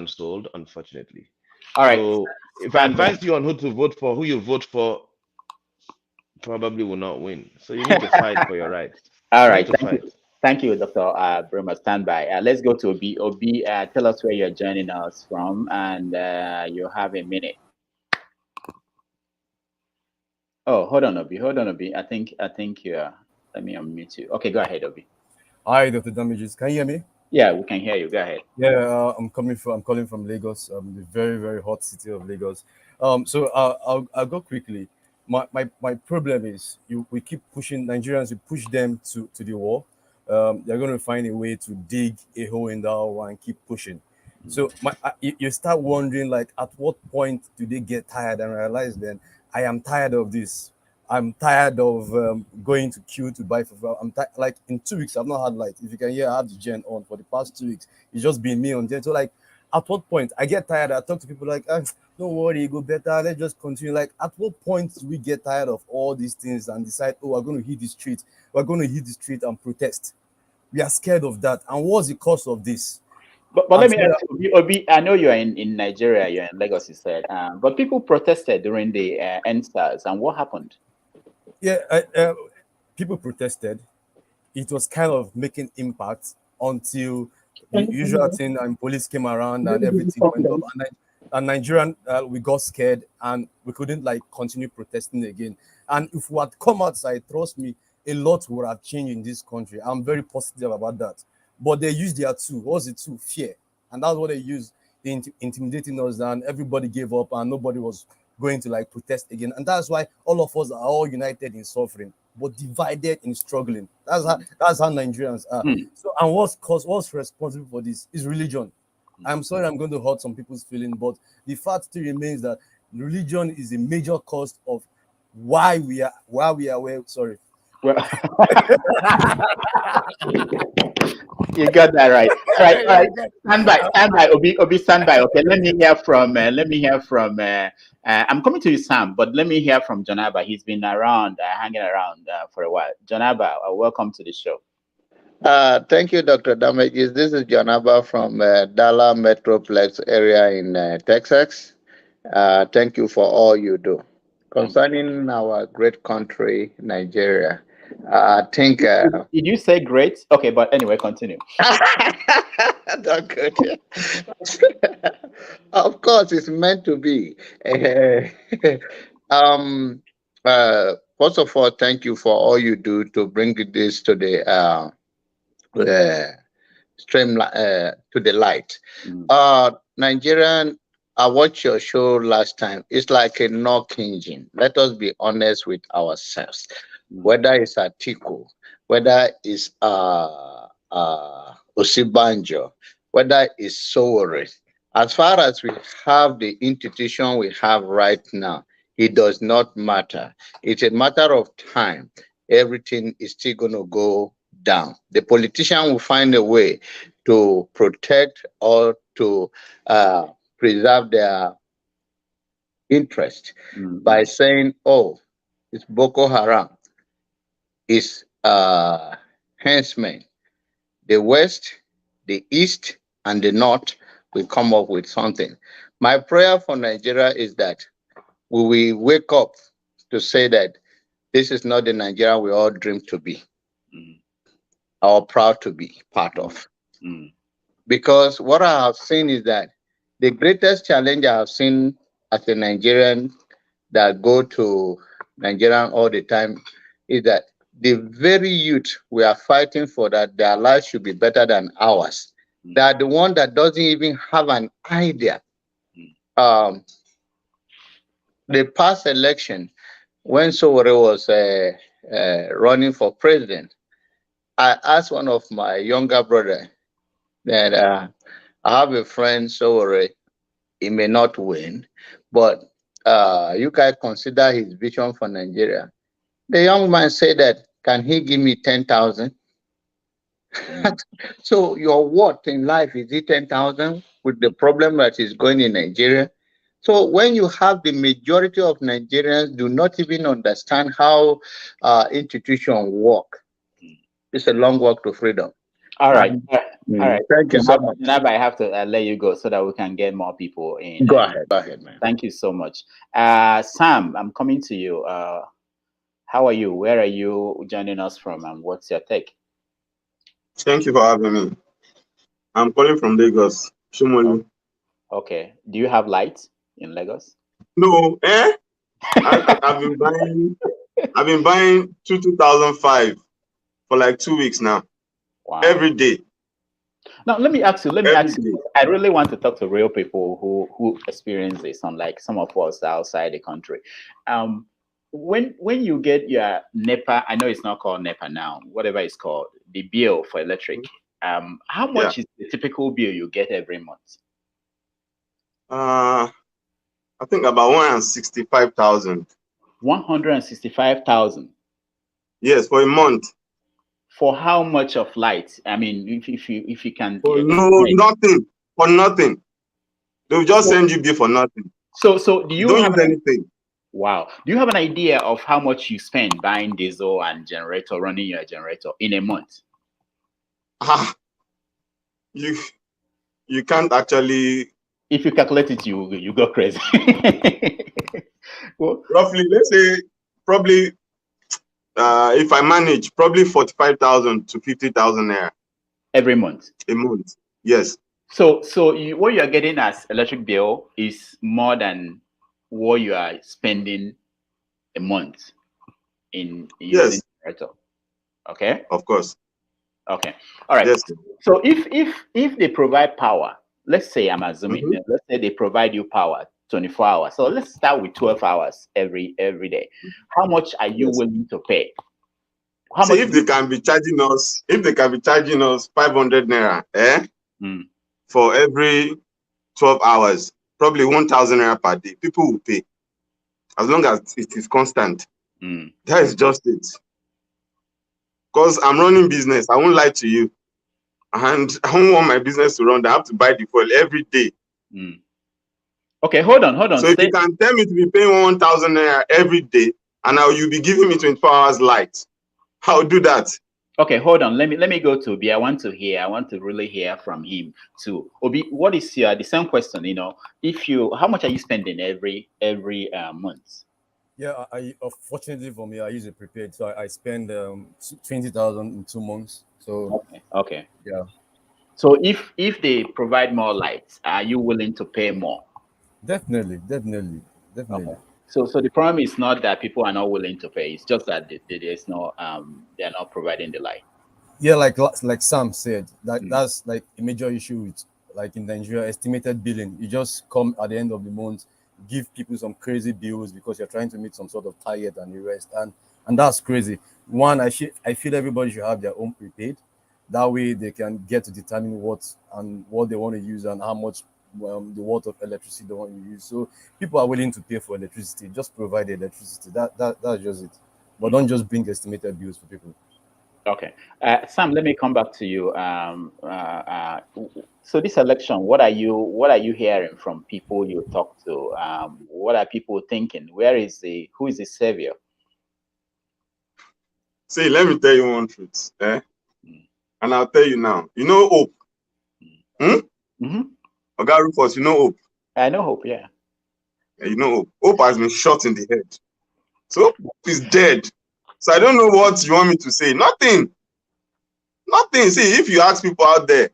sold, unfortunately. All right. So if I advise you on who to vote for, who you vote for probably will not win. So you need to fight for your rights. All You need right. to fight. Thank you, Dr. Brimah. Stand by. Let's go to Obi. Obi, tell us where you're joining us from, and you have a minute. Oh, hold on, Obi. Hold on, Obi. I think you're. Let me unmute you. Okay, go ahead, Obi. Hi, Dr. Damages. Can you hear me? Yeah, we can hear you. Go ahead. Yeah, I'm calling from Lagos, the very, very hot city of Lagos. So I'll go quickly. My problem is we keep pushing Nigerians. We push them to the wall. They're going to find a way to dig a hole in that wall and keep pushing. So you start wondering, like, at what point do they get tired and realize then I am tired of this. I'm tired of going to queue to buy for. Like in 2 weeks, I've not had light. If you can hear, I have the gen on for the past 2 weeks. It's just been me on gen. So like, at what point I get tired? I talk to people like, don't worry, it go better. Let's just continue. Like, at what point do we get tired of all these things and decide, oh, we're going to hit the street. We're going to hit the street and protest. We are scared of that. And what's the cause of this? But let me ask you, Obi, I know you're in Nigeria, you're in Lagos, you said, but people protested during the NSAS, and what happened? Yeah, people protested. It was kind of making impact until the usual thing and police came around and everything went up. And Nigerian, we got scared and we couldn't like continue protesting again. And if we had come outside, trust me, a lot would have changed in this country. I'm very positive about that. But they used their tool. What was the tool? Fear. And that's what they used, intimidating us, and everybody gave up and nobody was going to like protest again. And that's why all of us are all united in suffering, but divided in struggling. That's how Nigerians are. So, and what's responsible for this is religion. I'm sorry, I'm going to hurt some people's feelings, but the fact still remains that religion is a major cause of why we are where. Sorry. Well, you got that right. All right. Stand by, Obi, stand by. Okay, let me hear from. I'm coming to you, Sam, but let me hear from Jonaba. He's been around, hanging around for a while. Jonaba, welcome to the show. Thank you, Dr. Damages. This is Jonaba from Dallas Metroplex area in Texas. Thank you for all you do. Concerning our great country, Nigeria, I think... Did you say great? Okay, but anyway, continue. Not good. Of course, it's meant to be. First of all, thank you for all you do to bring this to the stream to the light. Nigerian, I watched your show last time. It's like a knock engine. Let us be honest with ourselves. Whether it's Atiku, whether it's Osibanjo, whether it's Sowore, as far as we have the institution we have right now, it does not matter. It's a matter of time. Everything is still going to go down. The politician will find a way to protect or to preserve their interest by saying, oh, it's Boko Haram, it's henchmen. The West, the East, and the North will come up with something. My prayer for Nigeria is that we will wake up to say that this is not the Nigeria we all dream to be, or proud to be part of. Because what I have seen is that the greatest challenge I have seen as a Nigerian that go to Nigeria all the time is that the very youth we are fighting for, that their lives should be better than ours, they are the one that doesn't even have an idea. The past election, when Sowore was running for president, I asked one of my younger brother that I have a friend, Sowore, he may not win, but you guys consider his vision for Nigeria. The young man said that, can he give me 10,000? So your what in life, is it 10,000 with the problem that is going in Nigeria? So when you have the majority of Nigerians do not even understand how institutions work, it's a long walk to freedom. All right. And, All right. thank you so much. Now I have to let you go so that we can get more people in. Go ahead, man. Thank you so much. Sam, I'm coming to you. How are you? Where are you joining us from, and what's your take? Thank you for having me. I'm calling from Lagos, Shumolu. Okay. Do you have lights in Lagos? No, I've been buying 2005 for like 2 weeks now. Wow. Every day. Now let me ask you. I really want to talk to real people who experience this, unlike some of us outside the country. When you get your NEPA, I know it's not called NEPA now, whatever it's called, the bill for electric. How much is the typical bill you get every month? I think about 165,000. 165,000. Yes, for a month. For how much of light? I mean, if you can. For nothing. For nothing. They'll just send you bill for nothing. So do you don't have use anything? Wow. Do you have an idea of how much you spend buying diesel and generator, running your generator in a month? You can't actually. If you calculate it, you go crazy. Well, roughly, let's say probably if I manage, probably 45,000 to 50,000 naira every month. A month, yes. So what you are getting as electric bill is more than what you are spending a month in using generator. Okay. Of course. Okay. All right. Yes. So if they provide power, let's say I'm assuming, let's say they provide you power 24 hours. So let's start with 12 hours every day. How much are you willing to pay? How much if they can be charging us, 500 naira, for every 12 hours, probably 1,000 naira per day, people will pay. As long as it is constant. That is just it. Because I'm running business, I won't lie to you. And I don't want my business to run. I have to buy the fuel every day. Okay, hold on. So if you can tell me to be paying 1,000 naira every day, and now you'll be giving me 24 hours light, I'll do that. Okay, hold on. Let me go to Obi. I want to really hear from him too. Obi, what is the same question? How much are you spending every month? Yeah, fortunately for me, I use a prepaid, so I spend 20,000 in 2 months. So okay, yeah. So if they provide more lights, are you willing to pay more? Definitely. Okay. So the problem is not that people are not willing to pay; it's just that there's no they're not providing the light. Yeah, like Sam said, that's like a major issue with, like, in Nigeria, estimated billing. You just come at the end of the month, give people some crazy bills because you're trying to meet some sort of target and the rest, and that's crazy. One, I feel everybody should have their own prepaid. That way they can get to determine what they want to use and how much the watt of electricity they want to use. So people are willing to pay for electricity. Just provide the electricity. That's just it. But don't just bring estimated bills for people. Okay, Sam, let me come back to you. So this election, what are you hearing from people you talk to? What are people thinking? Who is the savior? See, let me tell you one truth, and I'll tell you now. You know Hope? Oga Rufus, you know Hope? I know Hope, yeah. You know Hope. Hope has been shot in the head. So Hope is dead. So I don't know what you want me to say. Nothing. See, if you ask people out there,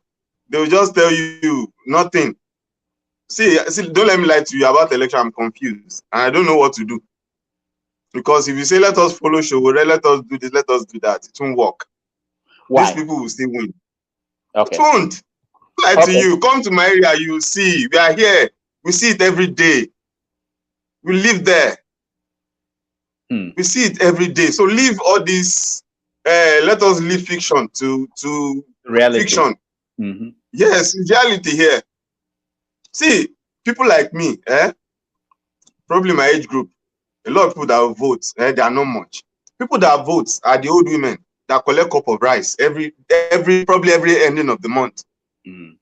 they will just tell you nothing. See, don't let me lie to you about the election. I'm confused. And I don't know what to do. Because if you say, let us follow Showore, let us do this, let us do that, it won't work. Why? These people will still win. Okay. It won't. Lie to you. Come to my area, you will see. We are here. We see it every day. We live there. We see it every day. So leave all this. Let us leave fiction to reality. Fiction. Yes, reality here. See, people like me, probably my age group, a lot of people that vote, they are not much. People that vote are the old women that collect cup of rice probably every ending of the month. Mm.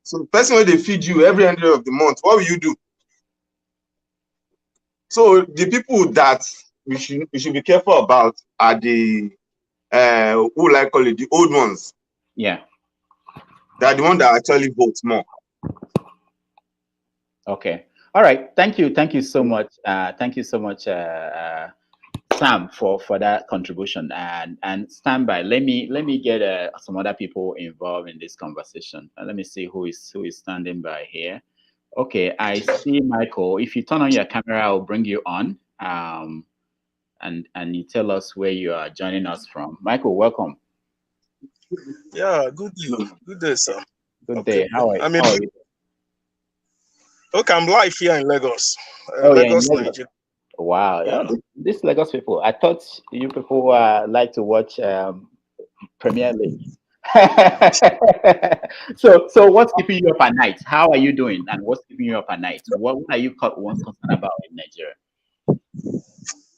So the person when they feed you every ending of the month, what will you do? So the people that we should be careful about are the who like call it the old ones. Yeah. They're the one that actually vote more. Okay. All right. Thank you. Thank you so much. Thank you so much, Sam, for that contribution. And stand by. Let me get some other people involved in this conversation. Let me see who is standing by here. Okay, I see Michael. If you turn on your camera, I'll bring you on. And you tell us where you are joining us from. Michael, welcome. Yeah, good day. Good day, sir. Good day. How are you? Okay, I'm live here in Lagos. Oh, yeah, in Lagos, Lagos. Nigeria. Wow. Yeah. This Lagos people. I thought you people like to watch Premier League. So what's keeping you up at night? How are you doing? And what's keeping you up at night? What are you concerned about in Nigeria?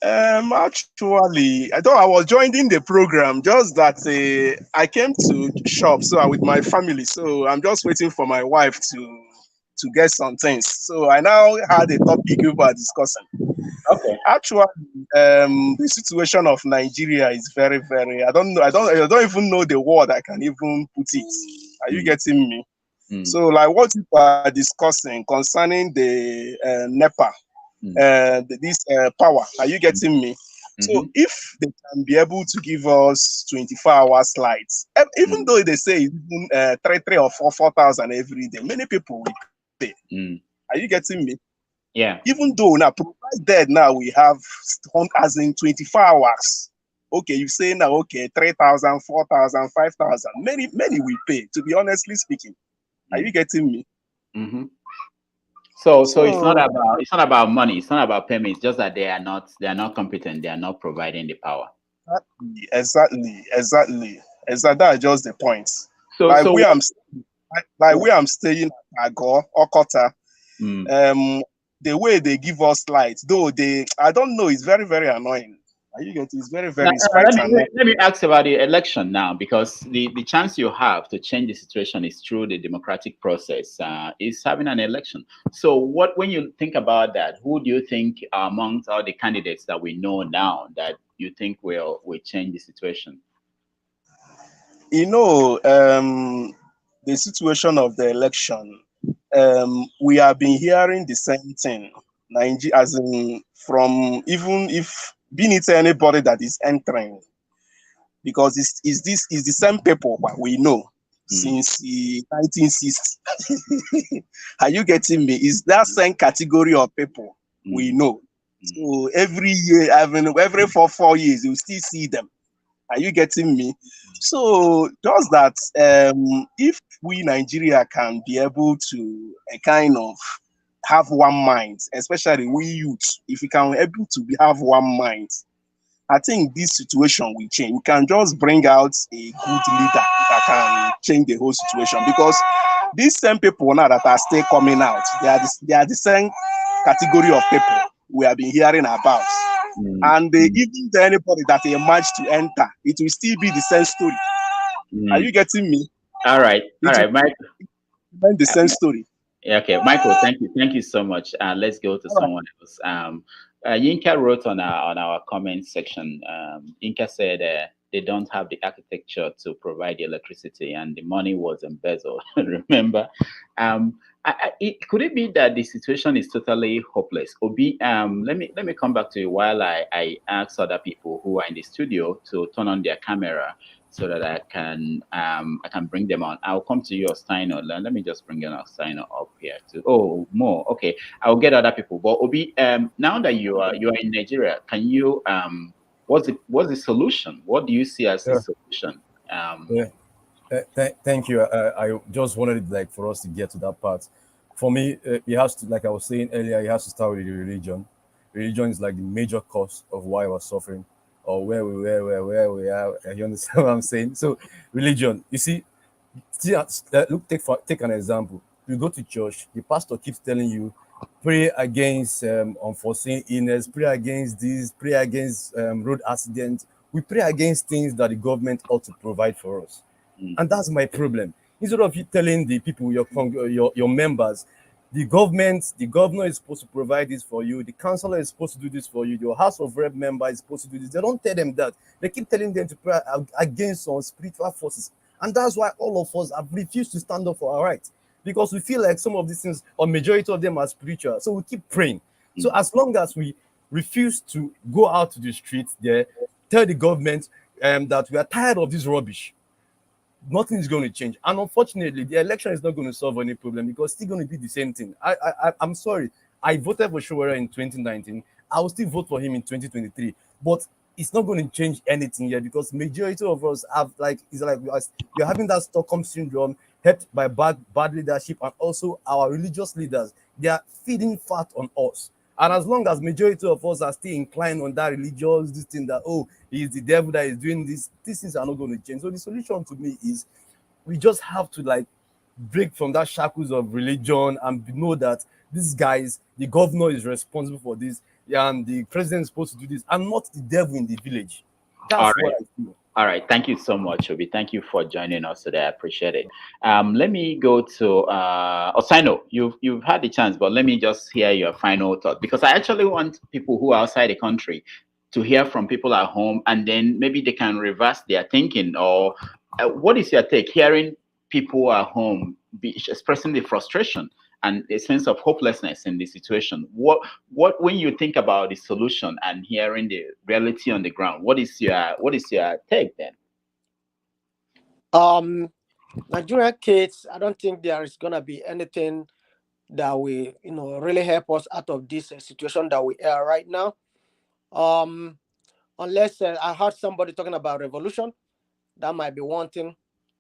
Actually, I thought I was joining the program, just that I came to shop with my family, so I'm just waiting for my wife to get some things. So I now had a topic we were discussing. Okay. Actually, the situation of Nigeria is very, very. I don't even know the word I can even put it. Are you getting me? So, like what you are discussing concerning the NEPA. This power. Are you getting me? So if they can be able to give us 24 hours lights, even though they say even 3 or 4,000 every day, many people will pay. Are you getting me? Yeah. Even though now provided now we have as in 24 hours. Okay, you say now, okay, 3,000, 4,000, 5,000. Many will pay, to be honestly speaking. Are you getting me? So it's not about money. It's not about payments. Just that they are not competent. They are not providing the power. Exactly. That's just the point. So where I'm staying at Agor, Okota, the way they give us lights, though I don't know, it's very, very annoying. Are you getting? It's very, very. Let me ask about the election now, because the chance you have to change the situation is through the democratic process. Is having an election. So when you think about that, who do you think amongst all the candidates that we know now that you think will change the situation? You know, the situation of the election. We have been hearing the same thing. Nigeria, as in from even if being it anybody that is entering, because is the same people that we know since the 1960s. Are you getting me? Is that same category of people we know? So every year, every 4 years, you still see them. Are you getting me? So just that if we Nigeria can be able to kind of have one mind, especially we youth, if we can able to have one mind, I think this situation will change. We can just bring out a good leader that can change the whole situation, because these same people now that are still coming out, they are the same category of people we have been hearing about. And even anybody that they manage to enter, it will still be the same story. Are you getting me? All right, Michael. The same story. Okay, Michael. Thank you so much. Let's go to someone else. Yinka wrote on our comment section. Yinka said they don't have the architecture to provide the electricity, and the money was embezzled. Remember? Could it be that the situation is totally hopeless? Obi, let me come back to you while I ask other people who are in the studio to turn on their camera so that I can bring them on. I'll come to you, Steiner. Let me just bring your Steiner up here too. Oh, more. Okay, I'll get other people. But Obi, now that you are in Nigeria, can you what's the solution? What do you see as the solution? Thank you. I just wanted for us to get to that part. For me, it has to, like I was saying earlier, it has to start with the religion. Religion is like the major cause of why we're suffering, or where we are. You understand what I'm saying? So, religion. You see, look, take an example. You go to church, the pastor keeps telling you, pray against unforeseen illness, pray against this, pray against road accidents. We pray against things that the government ought to provide for us. And that's my problem. Instead of you telling the people, your members, the governor is supposed to provide this for you, the councillor is supposed to do this for you, your House of Rep member is supposed to do this. They don't tell them that. They keep telling them to pray against some spiritual forces. And that's why all of us have refused to stand up for our rights. Because we feel like some of these things, or majority of them, are spiritual. So we keep praying. So as long as we refuse to go out to the streets there, tell the government that we are tired of this rubbish, nothing is going to change. And unfortunately, the election is not going to solve any problem because it's still going to be the same thing. I'm sorry. I voted for Showera in 2019. I will still vote for him in 2023. But it's not going to change anything yet because majority of us have we're having that Stockholm syndrome helped by bad leadership, and also our religious leaders. They are feeding fat on us. And as long as majority of us are still inclined on that religious, this thing that, oh, it's the devil that is doing this, these things are not going to change. So the solution to me is we just have to break from that shackles of religion and know that these guys, the governor is responsible for this, and the president is supposed to do this, and not the devil in the village. That's what I feel. All right. Thank you so much, Obi. Thank you for joining us today. I appreciate it. Let me go to Osaino. You've had the chance, but let me just hear your final thought, because I actually want people who are outside the country to hear from people at home, and then maybe they can reverse their thinking. Or what is your take? Hearing people at home expressing the frustration and a sense of hopelessness in the situation. What when you think about the solution and hearing the reality on the ground, what is your take then? Nigerian kids, I don't think there is gonna be anything that will really help us out of this situation that we are right now. Unless I heard somebody talking about revolution, that might be one thing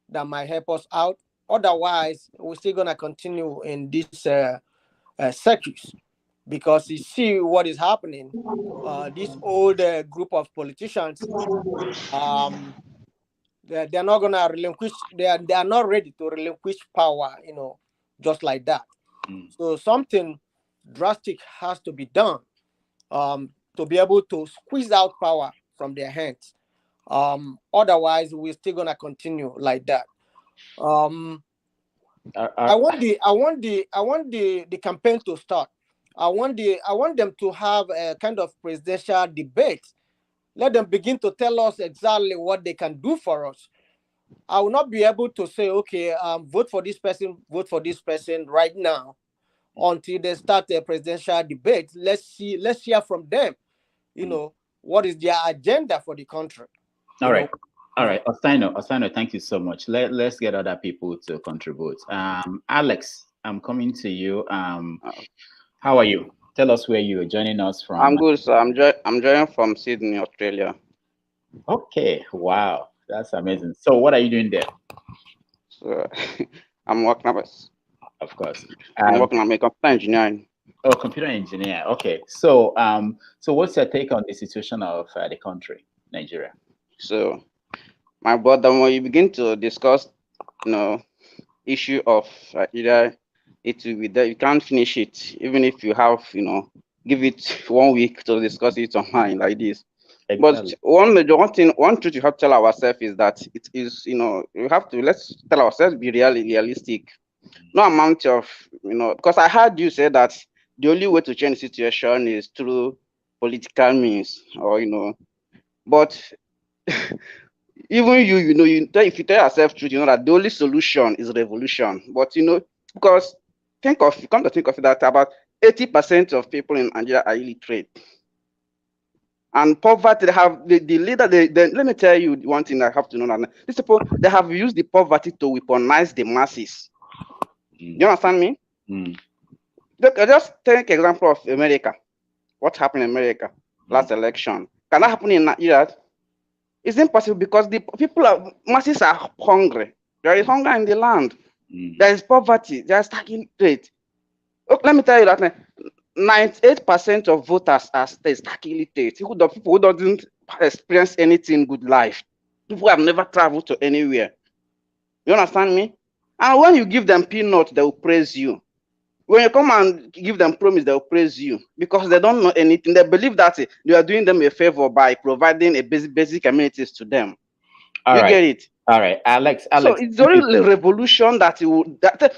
that might help us out. Otherwise, we're still gonna continue in this circus, because you see what is happening. This old group of politicians, they're not gonna relinquish. They are not ready to relinquish power, just like that. So something drastic has to be done to be able to squeeze out power from their hands. Otherwise, we're still gonna continue like that. I want the campaign to start. I want them to have a kind of presidential debate. Let them begin to tell us exactly what they can do for us. I will not be able to say, okay, vote for this person right now until they start a presidential debate. Let's hear from them. What is their agenda for the country? All right. Osaino, thank you so much. Let's get other people to contribute. Alex, I'm coming to you. How are you? Tell us where you are joining us from. I'm good, sir. I'm joining from Sydney, Australia. Okay, wow, that's amazing. So what are you doing there? So I'm working Of course. I'm working on computer engineering. Oh, computer engineer. Okay. So so what's your take on the situation of the country, Nigeria? So my brother, when you begin to discuss, issue of either it will be there, you can't finish it, even if you have, give it 1 week to discuss it online like this. Exactly. But one truth you have to tell ourselves is that it is, let's tell ourselves, be realistic. No amount of, because I heard you say that the only way to change the situation is through political means, or, but even if you tell yourself truth, that the only solution is revolution. But, because come to think of it, that about 80% of people in Nigeria are illiterate. And poverty, they have the leader. Let me tell you one thing I have to know. That these people, they have used the poverty to weaponize the masses. You understand me? Look, just take example of America. What happened in America last election? Can that happen in Nigeria? It's impossible, because the masses are hungry. There is hunger in the land. There is poverty. There is staggering rate. Look, let me tell you that 98% of voters are staggering rate. People who don't experience anything good life. People who have never traveled to anywhere. You understand me? And when you give them peanuts, they will praise you. When you come and give them promise, they will praise you because they don't know anything. They believe that you are doing them a favor by providing a basic amenities to them. You get it? All right, Alex. So it's only a revolution that will.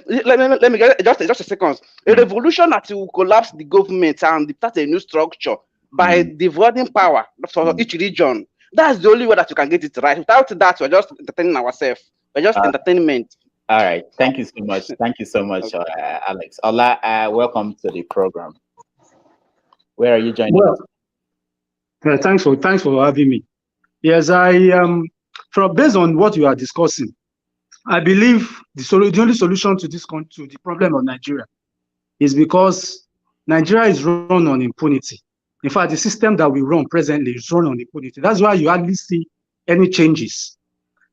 Let me get just a second. A revolution that will collapse the government and start a new structure by dividing power for each region. That's the only way that you can get it right. Without that, we're just entertaining ourselves. We're just entertainment. All right. Thank you so much. Thank you so much, Alex. Ola, welcome to the program. Where are you joining us? Thanks for having me. Yes, based on what you are discussing, I believe the only solution to the problem of Nigeria is because Nigeria is run on impunity. In fact, the system that we run presently is run on impunity. That's why you hardly see any changes.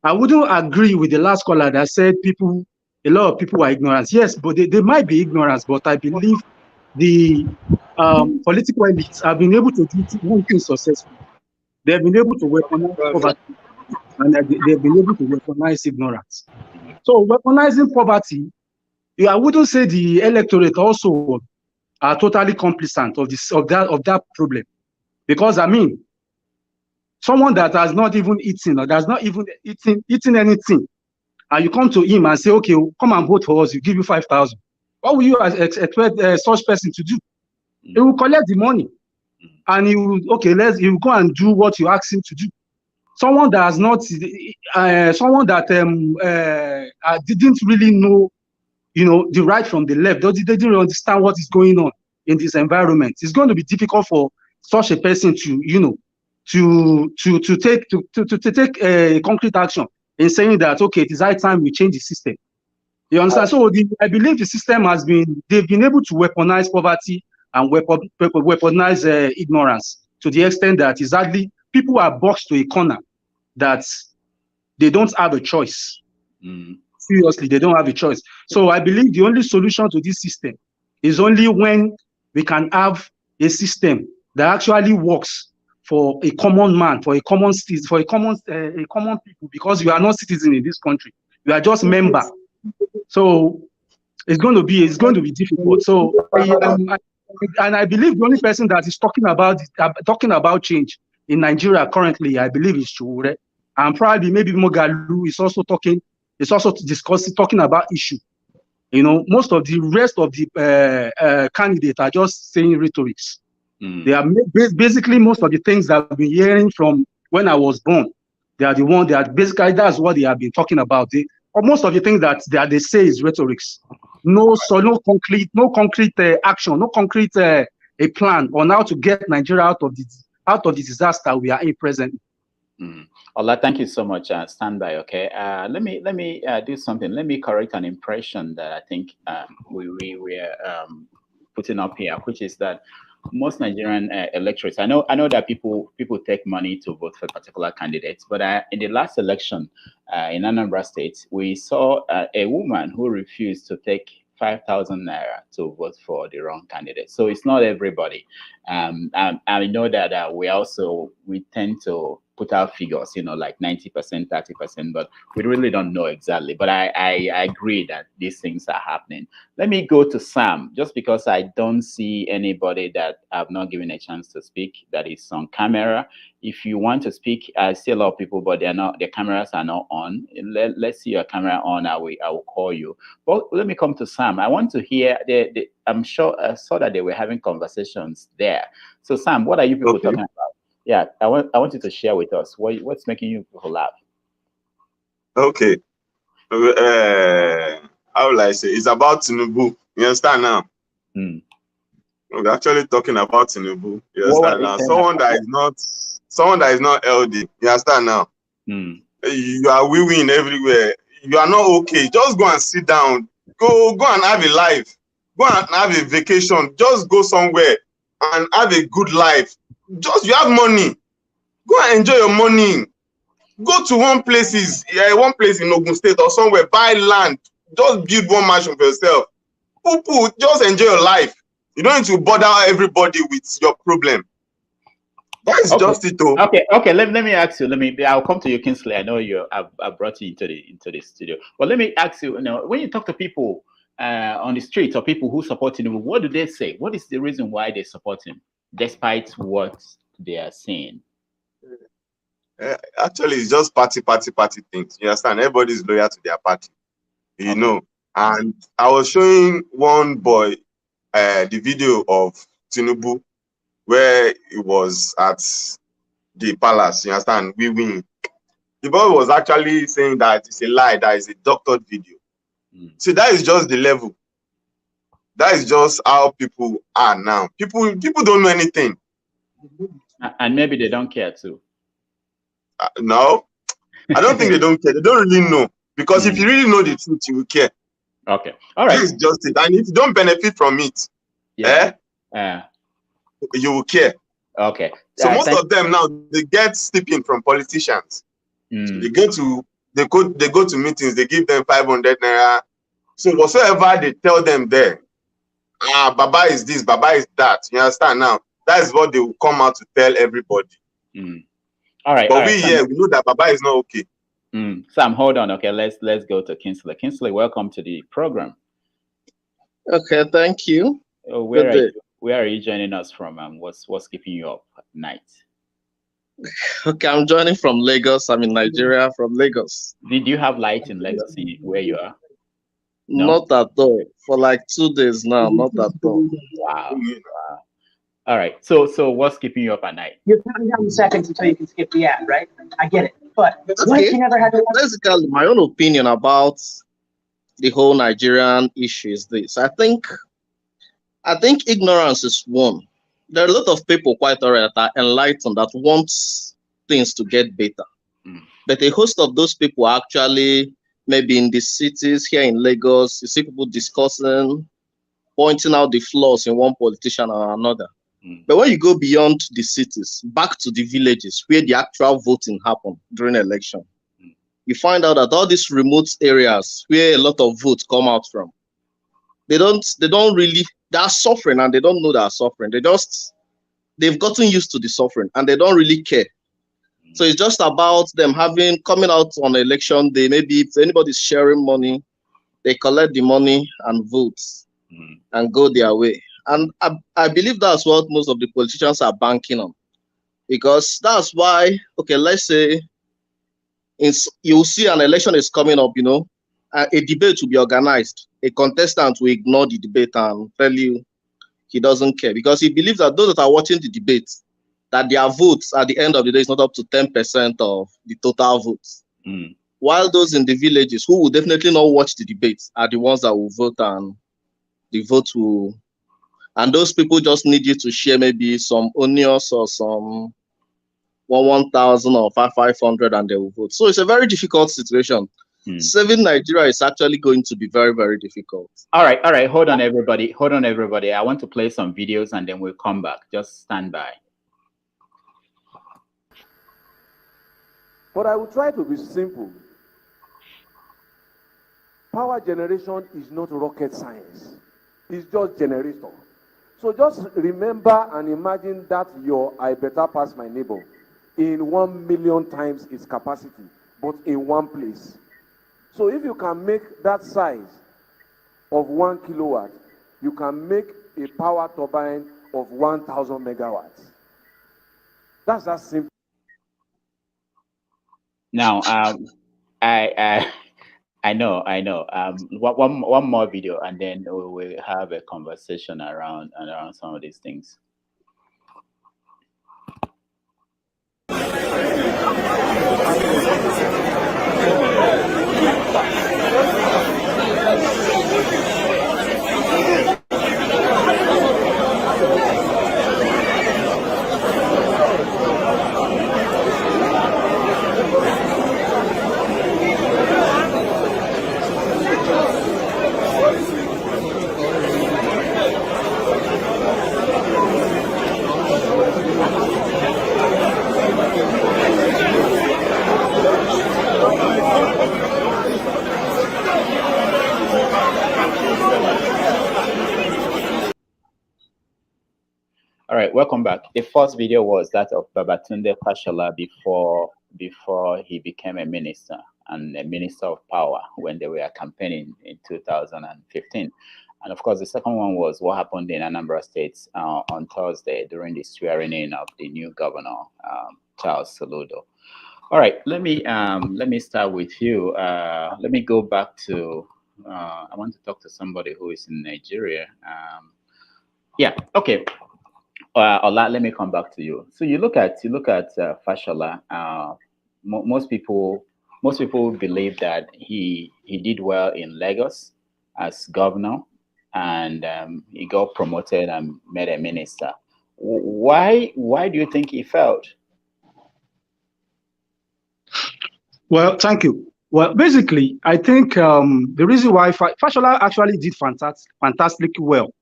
I wouldn't agree with the last caller that said a lot of people are ignorant. Yes, but they might be ignorant, but I believe the political elites have been able to do one thing successfully. They've been able to weaponize poverty, and they've been able to weaponize ignorance. So weaponizing poverty, I wouldn't say the electorate also are totally complicit of that problem, because I mean, someone that has not even eaten or does not even eaten anything, and you come to him and say, okay, come and vote for us, we give you 5,000. What will you expect such person to do? He will collect the money, and he will go and do what you ask him to do. Someone that has not, someone that didn't really know, the right from the left, they didn't understand what is going on in this environment. It's going to be difficult for such a person to, to take a concrete action in saying that, okay, it is high time we change the system. You understand? So I believe the system they've been able to weaponize poverty and weaponize ignorance to the extent that exactly people are boxed to a corner that they don't have a choice. Seriously, they don't have a choice. So I believe the only solution to this system is only when we can have a system that actually works for a common man, for a common citizen, for a common people, because you are not citizen in this country. You are just member. So it's going to be difficult. So I believe the only person that is talking about change in Nigeria currently, I believe, is Shure, and probably maybe Mogalu is also talking about issue. Most of the rest of the candidates are just saying rhetorics. They are basically most of the things that I've been hearing from when I was born. They are the one that basically that's what they have been talking about. Or most of the things that they say is rhetorics. No concrete action, no concrete a plan on how to get Nigeria out of the disaster we are in presently. Ola, thank you so much. Stand by, okay? Let me do something. Let me correct an impression that I think we were putting up here, which is that most Nigerian electorates. I know that people take money to vote for particular candidates, but in the last election in Anambra State, we saw a woman who refused to take 5,000 naira to vote for the wrong candidate. So it's not everybody. I know that we tend to put out figures, like 90%, 30%, but we really don't know exactly. But I agree that these things are happening. Let me go to Sam, just because I don't see anybody that I've not given a chance to speak that is on camera. If you want to speak, I see a lot of people, but their cameras are not on. Let's see your camera on. I will call you. But let me come to Sam. I want to hear I'm sure I saw that they were having conversations there. So Sam, what are you people talking about? Yeah, I want you to share with us what's making you people laugh. Okay. How will I say? It's about Tinubu. You understand now? We're actually talking about Tinubu. You understand now? Someone that is not LD. You understand now? You are wee-weeing everywhere. You are not okay. Just go and sit down. Go and have a life. Go and have a vacation. Just go somewhere and have a good life. You have money. Go and enjoy your money. Go to one place in Ogun State or somewhere, buy land. Just build one mansion for yourself. Just enjoy your life. You don't need to bother everybody with your problem. That's just it, though. Okay. Let me ask you. I'll come to you, Kingsley. I know I brought you into the studio, but let me ask you. You know, when you talk to people on the streets or people who support him, what do they say? What is the reason why they support him, despite what they are saying? Actually, it's just party things. You understand? Everybody's loyal to their party, you know. And I was showing one boy the video of Tinubu where he was at the palace. You understand? We win. The boy was actually saying that it's a lie, that is a doctored video. See, that is just the level. That is just how people are now. People don't know anything. And maybe they don't care too. No, I don't think they don't care. They don't really know. Because if you really know the truth, you will care. Okay. All right. That's just it. And if you don't benefit from it, you will care. Okay. So most of them now, they get stipend from politicians. So they go to meetings, they give them 500 naira. So whatsoever they tell them there, Baba is this, Baba is that. You understand now? That is what they will come out to tell everybody. All right. But we know that Baba is not okay. Sam, hold on. Okay, let's go to Kingsley. Kingsley, welcome to the program. Okay, thank you. Where are you joining us from? What's keeping you up at night? Okay, I'm joining from Lagos. I'm in Nigeria, from Lagos. Did you have light in Lagos where you are? No? Not at all. For like 2 days now, not at all. Wow. All right. So what's keeping you up at night? You're counting down the seconds until you can skip the ad, right? I get it. But what if you never had to... Basically, my own opinion about the whole Nigerian issue is this. I think ignorance is one. There are a lot of people quite alright that are enlightened that want things to get better. But a host of those people are actually maybe in the cities here in Lagos. You see people discussing, pointing out the flaws in one politician or another. But when you go beyond the cities, back to the villages where the actual voting happened during election, you find out that all these remote areas where a lot of votes come out from, they are suffering and they don't know they are suffering. They've gotten used to the suffering and they don't really care. So it's just about them coming out on election day. Maybe if anybody's sharing money, they collect the money and vote and go their way. And I believe that's what most of the politicians are banking on. Because that's why, okay, let's say you'll see an election is coming up, a debate will be organized. A contestant will ignore the debate and tell you he doesn't care because he believes that those that are watching the debate, that their votes at the end of the day is not up to 10% of the total votes. While those in the villages who will definitely not watch the debates are the ones that will vote, and the vote will, and those people just need you to share maybe some onions or some 1,000 or 500 and they will vote. So it's a very difficult situation. Saving Nigeria is actually going to be very, very difficult. All right. Hold on, everybody. I want to play some videos and then we'll come back. Just stand by. But I will try to be simple. Power generation is not rocket science. It's just generator. So just remember and imagine that your I better pass my neighbor in 1 million times its capacity, but in one place. So if you can make that size of 1 kilowatt, you can make a power turbine of 1,000 megawatts. That's that simple. Now, I know. One more video, and then we will have a conversation around some of these things. All right, welcome back. The first video was that of Babatunde Fashola before he became a minister and a minister of power when they were campaigning in 2015. And of course, the second one was what happened in Anambra State on Thursday during the swearing in of the new governor, Charles Soludo. All right, let me start with you. Let me go back to. I want to talk to somebody who is in Nigeria. Yeah. Okay. Ola, let me come back to you. So you look at Fashola. Most people believe that he did well in Lagos as governor, and he got promoted and made a minister. Why do you think he failed? Well, thank you. Well, basically, I think the reason why Fashola actually did fantastically well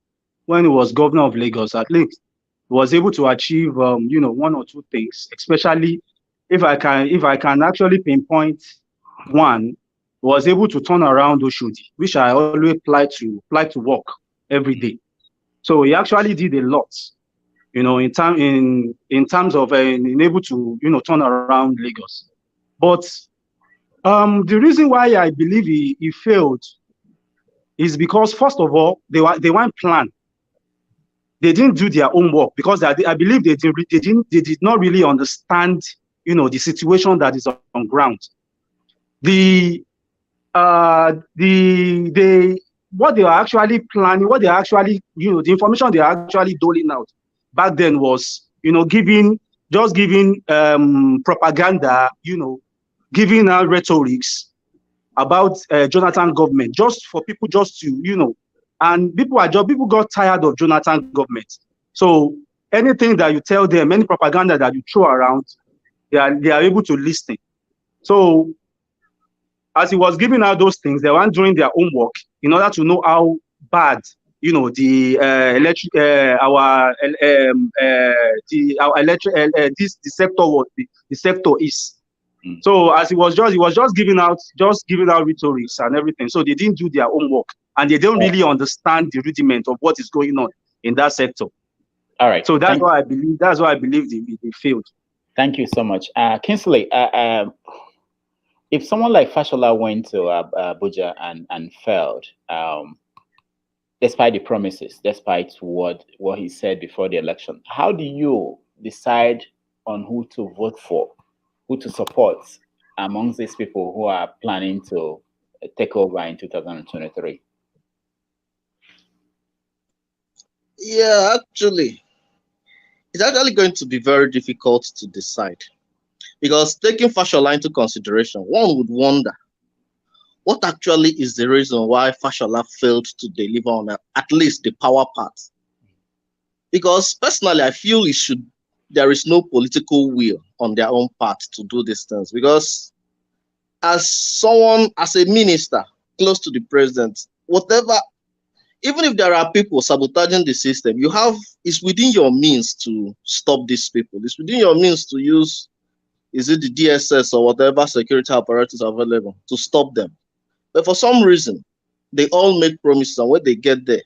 when he was governor of Lagos, at least, he was able to achieve, one or two things. Especially, if I can actually pinpoint one, he was able to turn around Oshodi, which I always like to work every day. So he actually did a lot, in terms of being able to, turn around Lagos. But the reason why I believe he failed is because, first of all, they weren't planned. They didn't do their own work because I believe they did not really understand, the situation that is on ground. What they are actually planning, what they are actually, the information they are actually doling out back then was, giving propaganda, giving out rhetorics about Jonathan government, just for people just to, and people got tired of Jonathan government. So anything that you tell them, any propaganda that you throw around, they are able to listen. So as he was giving out those things, they weren't doing their own work in order to know how bad, the sector is. So as he was just giving out rhetorics and everything. So they didn't do their own work, and they don't really understand the rudiment of what is going on in that sector. All right. So that's why I believe they failed. Thank you so much, Kingsley. If someone like Fashola went to Abuja and failed, despite the promises, despite what he said before the election, how do you decide on who to vote for, who to support amongst these people who are planning to take over in 2023? Yeah, actually, it's actually going to be very difficult to decide, because taking Fashola into consideration, one would wonder what actually is the reason why Fashola failed to deliver on at least the power part. Because personally, I feel there is no political will on their own part to do these things. Because as a minister close to the president, whatever, even if there are people sabotaging the system, it's within your means to stop these people. It's within your means to use, is it the DSS or whatever security apparatus available to stop them. But for some reason, they all make promises, and when they get there,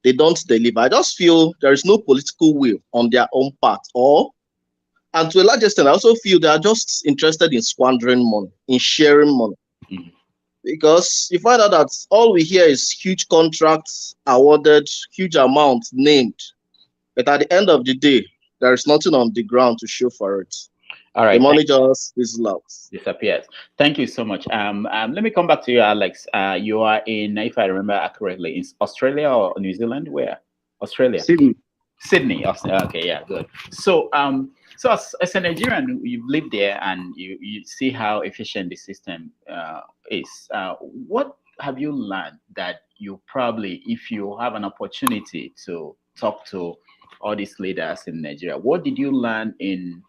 they don't deliver. I just feel there is no political will on their own part, and to a large extent, I also feel they are just interested in squandering money, in sharing money. Because you find out that all we hear is huge contracts awarded, huge amounts named, but at the end of the day, there is nothing on the ground to show for it. All right, the money just disappears. Thank you so much. Let me come back to you, Alex. You are in, if I remember accurately, in Australia or New Zealand? Where? Australia. Sydney. Okay, yeah, good. So, as a Nigerian, you've lived there and you see how efficient the system is. What have you learned that you probably, if you have an opportunity to talk to all these leaders in Nigeria, what did you learn in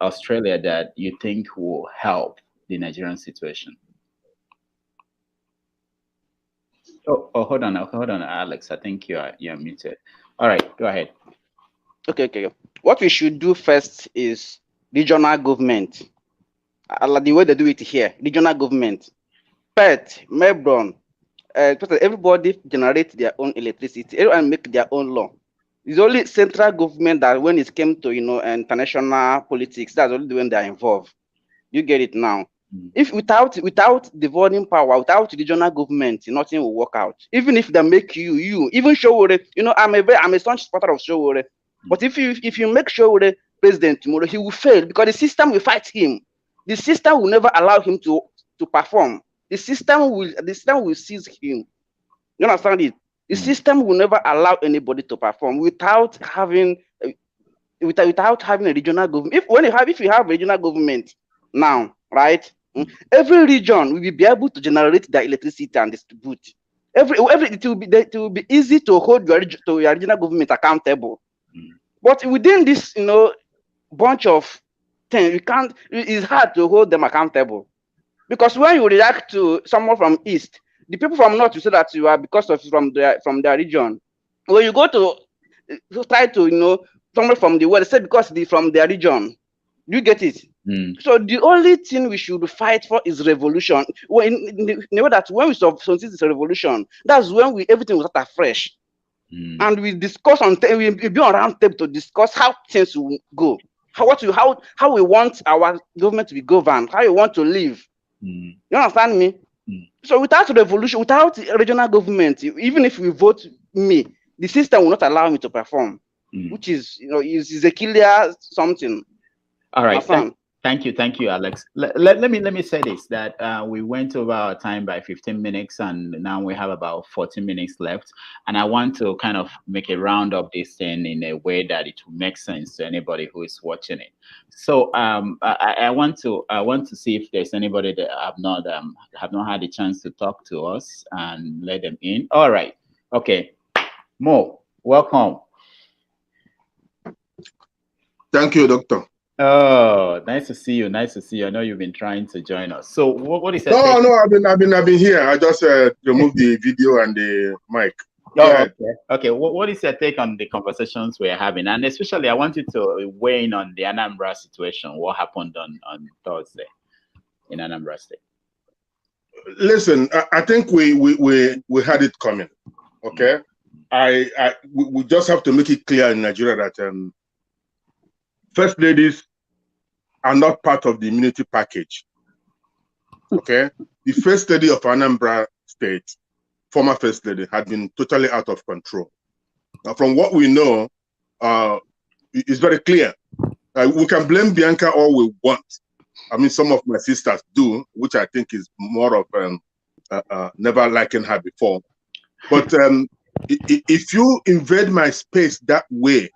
Australia that you think will help the Nigerian situation? Oh, hold on, Alex. I think you're muted. All right, go ahead. Okay. What we should do first is regional government. The way they do it here, regional government. Perth, Melbourne, everybody generate their own electricity. Everyone make their own law. It's only central government that when it came to, international politics, that's only when they are involved. You get it now. If without devolving power, without regional government, nothing will work out. Even if they make you even Showore, I'm a staunch supporter of Showore. But if you make Showore president tomorrow, he will fail because the system will fight him. The system will never allow him to perform. The system will seize him. You understand it? The system will never allow anybody to perform without having a regional government. If you have a regional government now, right? Every region will be able to generate their electricity and distribute. It will be easy to hold your regional government accountable. But within this, bunch of things, it's hard to hold them accountable. Because when you react to someone from East, the people from North will say that you are because of from their region. When you go to try to, someone from the West, say because from their region. You get it? So the only thing we should fight for is revolution. That when we succeed this revolution, that's when everything will start afresh. And we discuss we'll be on round table to discuss how things will go. How we want our government to be governed, how we want to live. You understand me? So without revolution, without regional government, even if we vote me, the system will not allow me to perform, which is, is a killer something. All right. Thank you, Alex. Let me say this, that we went over our time by 15 minutes, and now we have about 40 minutes left. And I want to kind of make a round of this thing in a way that it will make sense to anybody who is watching it. So I want to see if there's anybody that have not had a chance to talk to us and let them in. All right. Okay. Mo, welcome. Thank you, Doctor. Oh, nice to see you. Nice to see you. I know you've been trying to join us. So what is that? No, I've been here. I just removed the video and the mic. Oh, okay. What is your take on the conversations we're having? And especially, I want you to weigh in on the Anambra situation. What happened on Thursday in Anambra State? Listen, I think we had it coming. Okay, we just have to make it clear in Nigeria that first ladies are not part of the immunity package. Okay, the first lady of Anambra State, former first lady, had been totally out of control. Now, from what we know, it's very clear. We can blame Bianca all we want. I mean, some of my sisters do, which I think is more of never liking her before. But if you invade my space that way,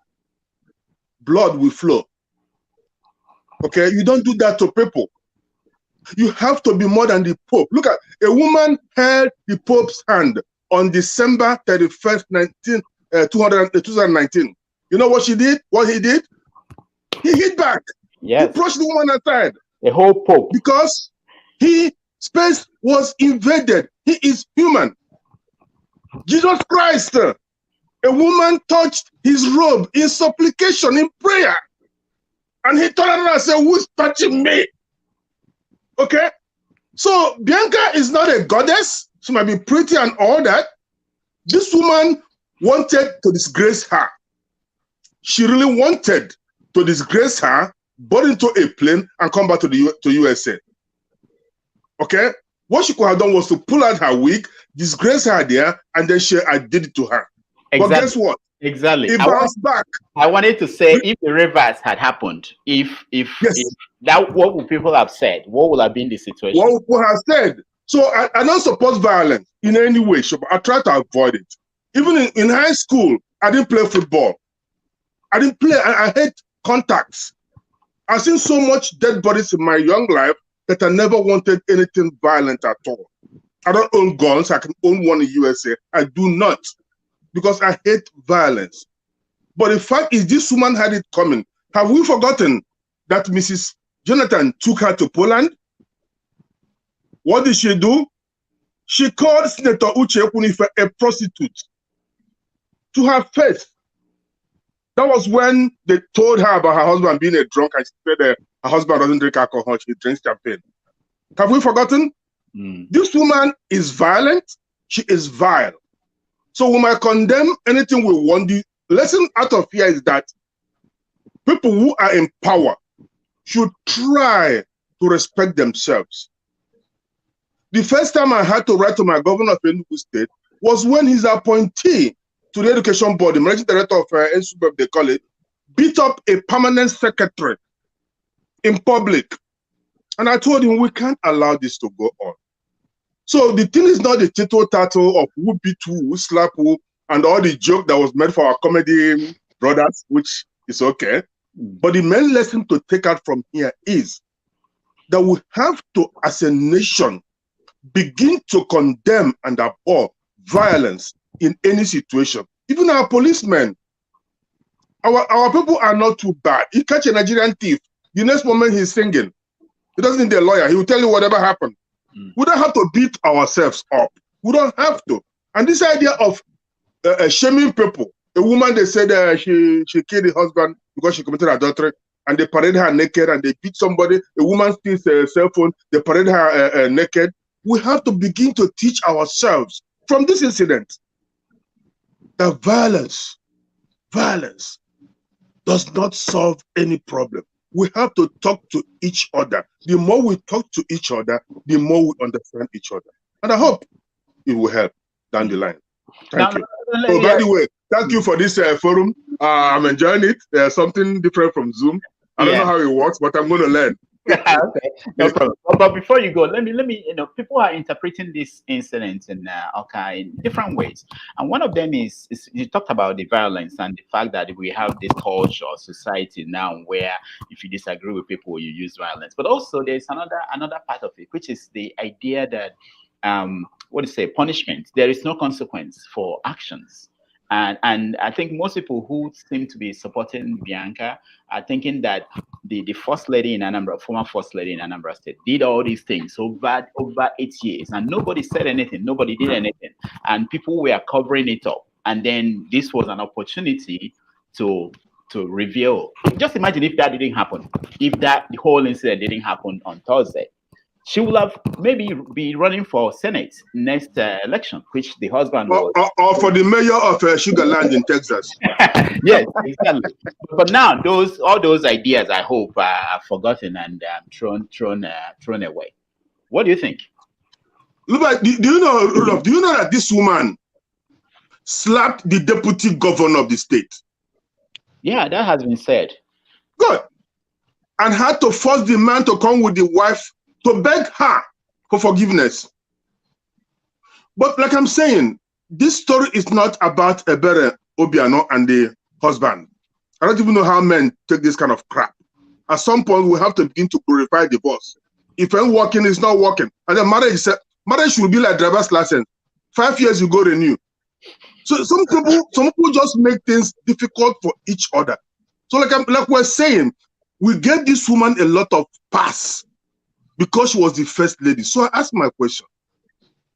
blood will flow. Okay, you don't do that to people. You have to be more than the Pope. Look at a woman held the Pope's hand on December 31st, 2019. You know what she did? What he did? He hit back. Yes. He pushed the woman aside. The whole Pope. Because his space was invaded. He is human. Jesus Christ, a woman touched his robe in supplication, in prayer. And he turned around and said, "Who's touching me?" Okay? So Bianca is not a goddess. She might be pretty and all that. This woman wanted to disgrace her. She really wanted to disgrace her, board into a plane and come back to the USA. Okay? What she could have done was to pull out her wig, disgrace her there, and then I did it to her. Exactly. But guess what? Exactly. It bounced back. I wanted to say, if the reverse had happened, if that, what would people have said? What would have been the situation? What would people have said? So I don't support violence in any way. I try to avoid it. Even in high school, I didn't play football. I didn't play. I hate contacts. I've seen so much dead bodies in my young life that I never wanted anything violent at all. I don't own guns. I can own one in USA. I do not, because I hate violence. But the fact is, this woman had it coming. Have we forgotten that Mrs. Jonathan took her to Poland? What did she do? She called Senator Uche Ekwunife a prostitute to her face. That was when they told her about her husband being a drunk, and she said her husband doesn't drink alcohol, she drinks champagne. Have we forgotten? This woman is violent. She is vile. So we might condemn anything we want. lesson out of here is that people who are in power should try to respect themselves. The first time I had to write to my governor of Enugu State was when his appointee to the education board, the managing director of NSUBEB, they call it, beat up a permanent secretary in public. And I told him, we can't allow this to go on. So the thing is not the tittle-tattle of who beat who slap who, and all the joke that was meant for our comedy brothers, which is okay. But the main lesson to take out from here is that we have to, as a nation, begin to condemn and abhor violence in any situation. Even our policemen, our people are not too bad. You catch a Nigerian thief, the next moment he's singing. He doesn't need a lawyer. He will tell you whatever happened. We don't have to beat ourselves up. We don't have to. And this idea of shaming people, a woman, they said she killed her husband because she committed adultery, and they parade her naked, and they beat somebody. A woman steals a cell phone, they parade her naked. We have to begin to teach ourselves from this incident that violence does not solve any problem. We have to talk to each other. The more we talk to each other, the more we understand each other. And I hope it will help down the line. Thank you. Oh, by the way, thank you for this forum. I'm enjoying it. Something different from Zoom. I don't know how it works, but I'm going to learn. Okay, no problem. But before you go, let me, people are interpreting this incident in different ways. And one of them is you talked about the violence and the fact that we have this culture or society now where if you disagree with people, you use violence. But also there's another part of it, which is the idea that punishment. There is no consequence for actions. And I think most people who seem to be supporting Bianca are thinking that the first lady in Anambra, former first lady in Anambra State, did all these things over 8 years, and nobody said anything, nobody did anything, and people were covering it up. And then this was an opportunity to reveal. Just imagine if that didn't happen, if the whole incident didn't happen on Thursday. She will have maybe be running for Senate next election, which the husband was. Or for the mayor of Sugarland in Texas. Yes, exactly. But now all those ideas, I hope, are forgotten and thrown away. What do you think? Look, do you know, Rudolph? Do you know that this woman slapped the deputy governor of the state? Yeah, that has been said. Good. And had to force the man to come with the wife to beg her for forgiveness. But like I'm saying, this story is not about Ebere Obiano and the husband. I don't even know how men take this kind of crap. At some point, we have to begin to glorify divorce. If I'm working, it's not working. And then marriage should be like driver's license. 5 years, you go renew. So some people just make things difficult for each other. So like we're saying, we gave this woman a lot of pass because she was the first lady. So I ask my question,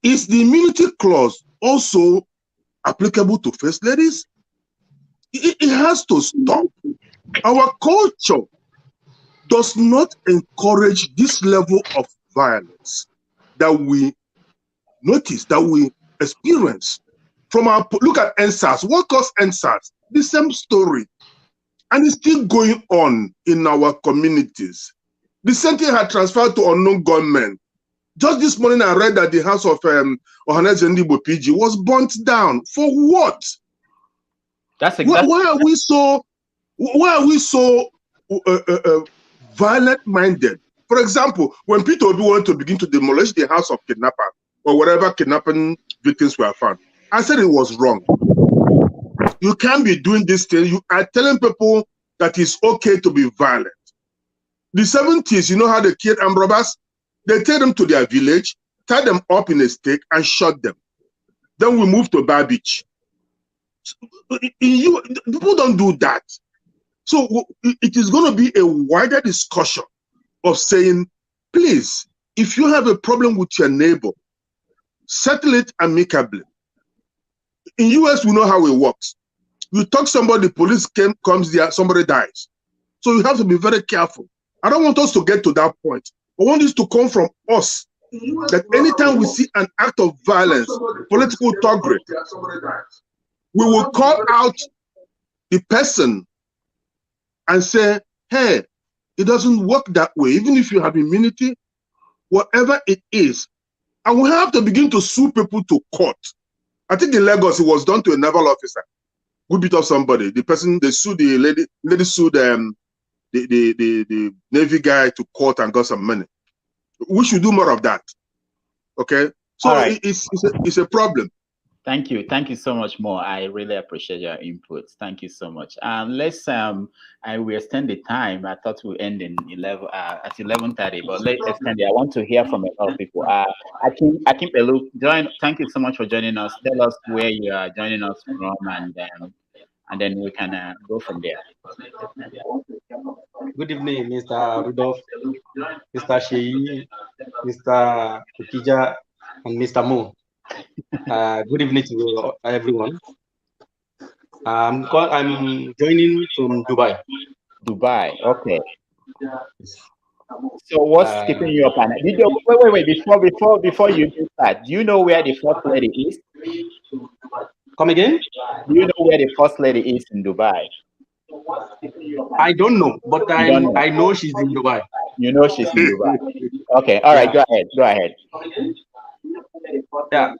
is the immunity clause also applicable to first ladies? It has to stop. Our culture does not encourage this level of violence that we notice, that we experience. Look at NSAS. What caused NSAS? The same story. And it's still going on in our communities. The same thing had transferred to unknown gunmen. Just this morning, I read that the house of Ohanes Ndibo PG was burnt down. For what? That's exactly. Why are we so violent-minded? For example, when Peter Obi wanted to begin to demolish the house of kidnapper or wherever kidnapping victims were found, I said it was wrong. You can't be doing this thing. You are telling people that it's okay to be violent. The 70s, you know how they killed armed robbers? They take them to their village, tie them up in a stake, and shot them. Then we move to Bar Beach. People don't do that. So it is going to be a wider discussion of saying, please, if you have a problem with your neighbor, settle it amicably. In US, we know how it works. You talk somebody, the police comes there, somebody dies. So you have to be very careful. I don't want us to get to that point. I want this to come from us. That anytime we see an act of violence, political thuggery, we will call out the person and say, hey, it doesn't work that way. Even if you have immunity, whatever it is, and we have to begin to sue people to court. I think in Lagos, it was done to a naval officer who beat up somebody. The person, they sued the lady sued the Navy guy to court and got some money. We should do more of that. Okay? So right. it's a problem. Thank you so much, Mo. I really appreciate your input. Thank you so much. Let's I will extend the time. I thought we end in 11:30, but let's extend it. I want to hear from a lot of people. Akim Elu, thank you so much for joining us. Tell us where you are joining us from, and then we can go from there. Good evening, Mr. Rudolph, Mr. Sheyi, Mr. Ukija, and Mr. Mo. Good evening to everyone. I'm joining from Dubai. Dubai, okay. So what's keeping you up? Wait. Before you start, do you know where the first lady is? Come again? Do you know where the first lady is in Dubai? I don't know, but I know she's in Dubai. You know she's in Dubai. Okay, all right, go ahead. Yeah.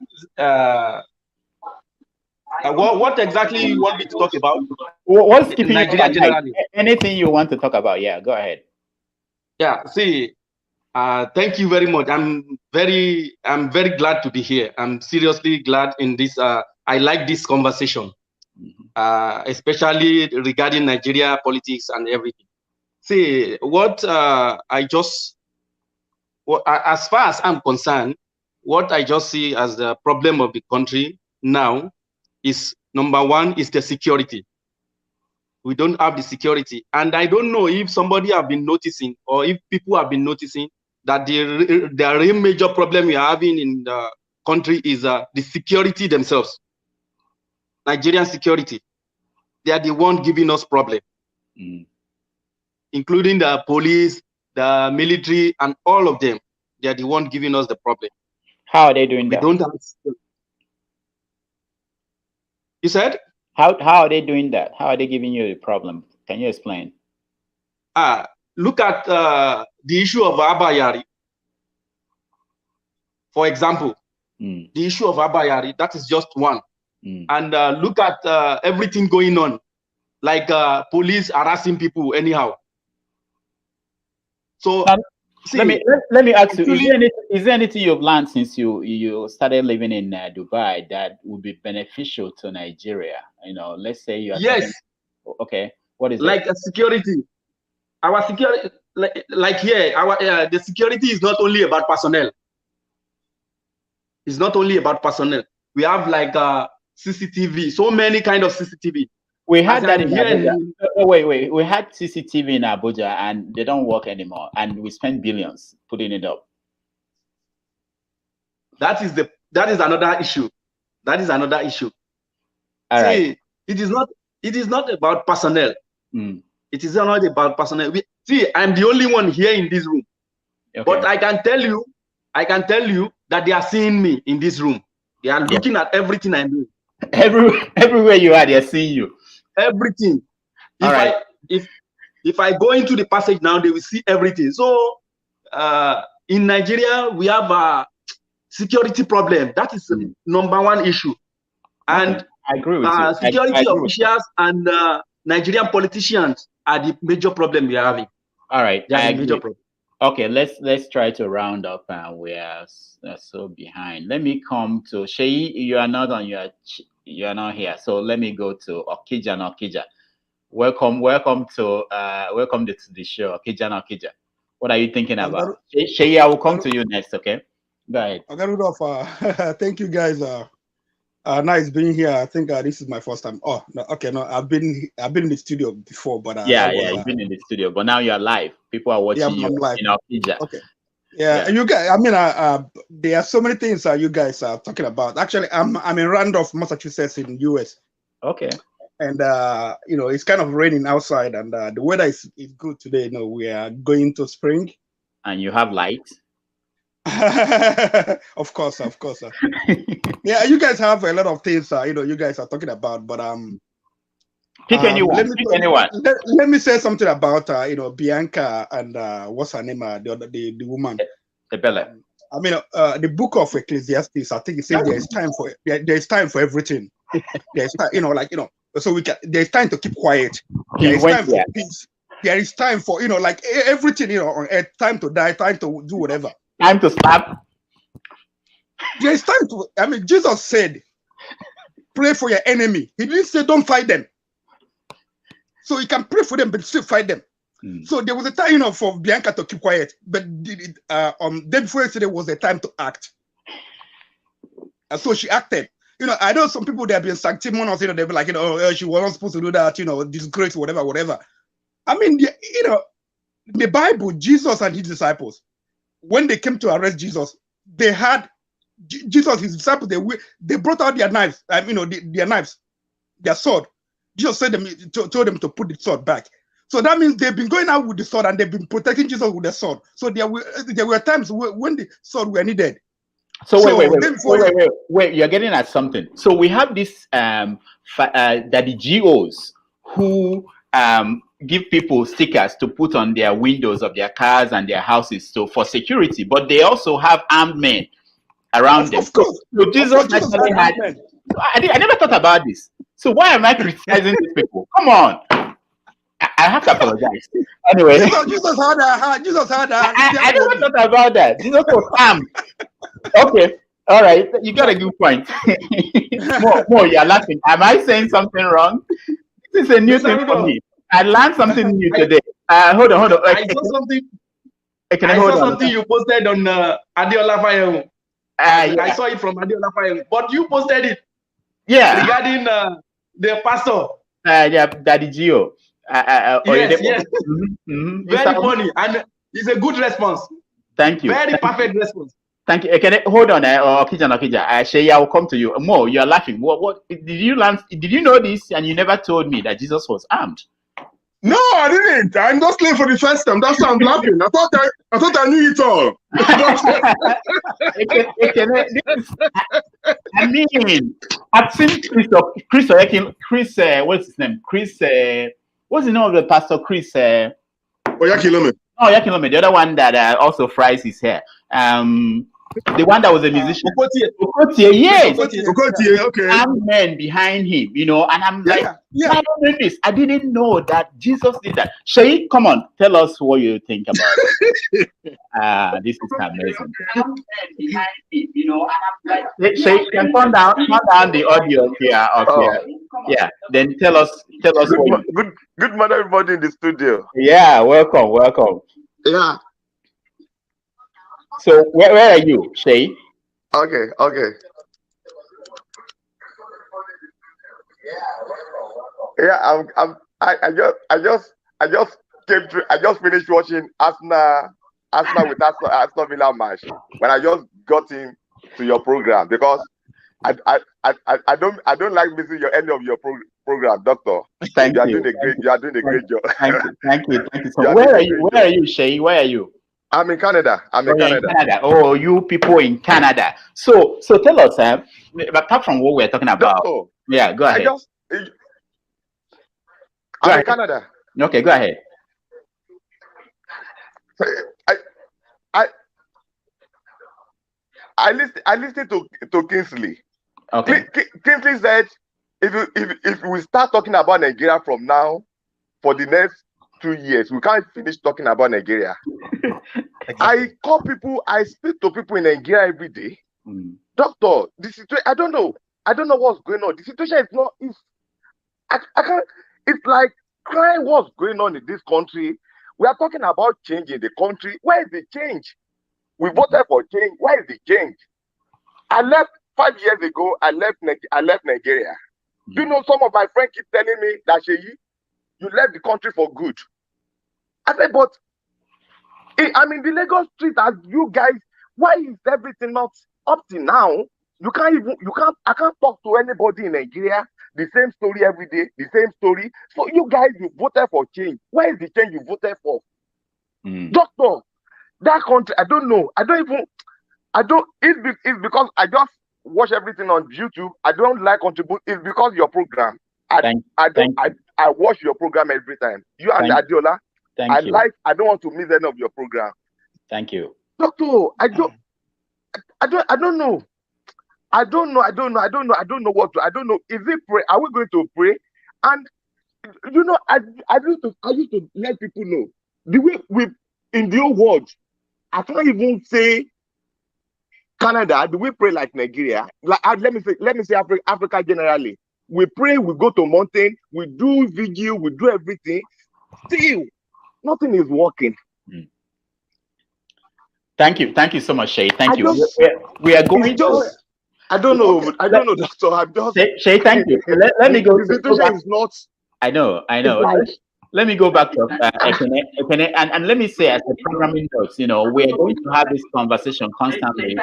What exactly you want me to talk about? What's keeping Nigeria you generally? Anything you want to talk about? Yeah, go ahead. Yeah. See, thank you very much. I'm very glad to be here. I'm seriously glad in this. I like this conversation, especially regarding Nigeria politics and everything. See, as far as I'm concerned, what I just see as the problem of the country now is, number one, is the security. We don't have the security. And I don't know if somebody have been noticing, or if people have been noticing, that the real major problem we are having in the country is the security themselves. Nigerian security. They are the one giving us problem. Including the police, the military, and all of them. They are the one giving us the problem. How are they doing that? We don't have. You said? How are they doing that? How are they giving you the problem? Can you explain? Look at the issue of Abayari. For example, the issue of Abayari, that is just one. And look at everything going on, like police harassing people anyhow. So see, let me ask you: is there anything you've learned since you started living in Dubai that would be beneficial to Nigeria? You know, let's say you are. Yes. Okay. What is like it? Security? Our security, like here, the security is not only about personnel. It's not only about personnel. We have like CCTV, so many kind of CCTV. We had that in Abuja. Wait. We had CCTV in Abuja, and they don't work anymore. And we spent billions putting it up. That is another issue. That is another issue. All right. It is not about personnel. It is not about personnel. I'm the only one here in this room. Okay. But I can tell you that they are seeing me in this room. They are looking at everything I do. Everywhere you are, they are seeing you. Everything. If I go into the passage now, they will see everything. So in Nigeria, we have a security problem. That is the number one issue. And I agree with you. Security officials and Nigerian politicians are the major problem we are having. All right. They are the major problem. Okay, let's try to round up. We are so behind. Let me come to Sheyi. You are not on you are not here. So let me go to Okija and Okija. Welcome to the show, Okija and Okija. What are you thinking about? Sheyi, I will come to you next. Okay, go ahead. Okay, Rudolph. Thank you, guys. Nice being here. I think this is my first time. Oh no, okay, no, I've been in the studio before, but you've been in the studio, but now you're live. People are watching you live. in Abuja. Okay. Yeah, you guys. I mean, there are so many things you guys are talking about. Actually, I'm in Randolph, Massachusetts, in US. Okay. And it's kind of raining outside, and the weather is good today. We are going to spring. And you have light. Of course. Yeah, you guys have a lot of things you guys are talking about, but Pick anyone. Pick anyone. Let me say something about Bianca and what's her name? The woman. The Bella. I mean, the book of Ecclesiastes. I think it says there is time for everything. There's time, so there's time to keep quiet. There is time for peace. There is time for everything. On earth, time to die, time to do whatever. Time to stop. There is time to. I mean, Jesus said, "Pray for your enemy." He didn't say, "Don't fight them." So you can pray for them, but still fight them. So there was a time, for Bianca to keep quiet, but day before yesterday was the time to act. And so she acted. I know some people, they have been sanctimonious, they'll be like, she wasn't supposed to do that, disgrace, whatever. I mean, the Bible, Jesus and his disciples, when they came to arrest Jesus, they had Jesus, his disciples, they brought out their knives, their knives, their sword. Jesus told them to put the sword back. So that means they've been going out with the sword and they've been protecting Jesus with the sword. So there were times when the sword were needed. So wait, you're getting at something. So we have this that the GOs who give people stickers to put on their windows of their cars and their houses for security, but they also have armed men around them. So Jesus actually had. I never thought about this. So why am I criticizing these people? Come on. I have to apologize. Anyway. Jesus had I never thought about that. Jesus was armed. Okay. All right. You got a good point. More, you're laughing. Am I saying something wrong? This is a new thing for me. I learned something new today. Hold on. I saw something you posted on Adeola Fayehun. I saw it from Adeola Fayehun, but you posted it. Yeah. Regarding the pastor. Daddy Gio. Yes. Very funny, and it's a good response. Thank you. Very perfect response. Thank you. Can I hold on? Okija. Shay, I will come to you. Mo, you're laughing. What did you learn? Did you know this? And you never told me that Jesus was armed. No, I didn't. I'm just playing for the first time. That's why I'm laughing. I thought I knew it all. I mean, I've seen Chris, what's his name? What's the name of the pastor? Chris. Oyakilome. Oh, Oyakilome, the other one that also fries his hair. The one that was a musician. Okotie, yes. Okotie, okay. Armed men behind him, and I'm like, I don't know this. I didn't know that Jesus did that. Shay, come on, tell us what you think about it. This is amazing. Armed men behind him, and I'm like, Shay, can turn down the audio here. Okay. Yeah. Then tell us what good morning, everybody in the studio. Yeah, welcome. Yeah. So where are you, Shay? Okay. Yeah, I just came through. I just finished watching Arsenal with Aston Villa match when I just got in to your program because I don't like missing any of your program, Doctor. Thank you. You are doing a great job. Thank you. So where are you, Shay? Where are you? I'm in Canada. In Canada. Oh, you people in Canada. So tell us, apart from what we're talking about. Doctor, yeah, go ahead. I'm in Canada. Okay, go ahead. I listened to Kingsley. Okay. Kingsley said if we start talking about Nigeria from now for the next 2 years, we can't finish talking about Nigeria. I call people, I speak to people in Nigeria every day. Doctor, the situation, I don't know what's going on. The situation is not, I can't, it's like crying what's going on in this country. We are talking about change in the country. Where is the change? We voted for change. Where is the change? I left 5 years ago. I left Nigeria. Do you know, some of my friends keep telling me that you left the country for good. I said, but I mean, the Lagos street, as you guys, why is everything not up to now? I can't talk to anybody in Nigeria. The same story every day, the same story. So you guys, you voted for change. Where is the change you voted for? Doctor, that country, I don't know. It's because I just watch everything on YouTube. I don't like contribute. It's because your program. I I watch your program every time. You and Adiola. I don't want to miss any of your program. Thank you. Doctor, I don't know. I don't know what to. I don't know. Is it pray? Are we going to pray? And you know, I used to let people know the way we in the old world. I can't even say Canada. Do we pray like Nigeria? Like let me say Africa generally. We pray. We go to mountain. We do vigil. We do everything. Still, nothing is working. Thank you so much, Shay. Thank you. We are going to. I don't know, Doctor. I'm just Shay. Thank you. Let me go. The situation is not. I know. Let me go back to Ekene, and let me say, as a programming notes, you know, we are going to have this conversation constantly,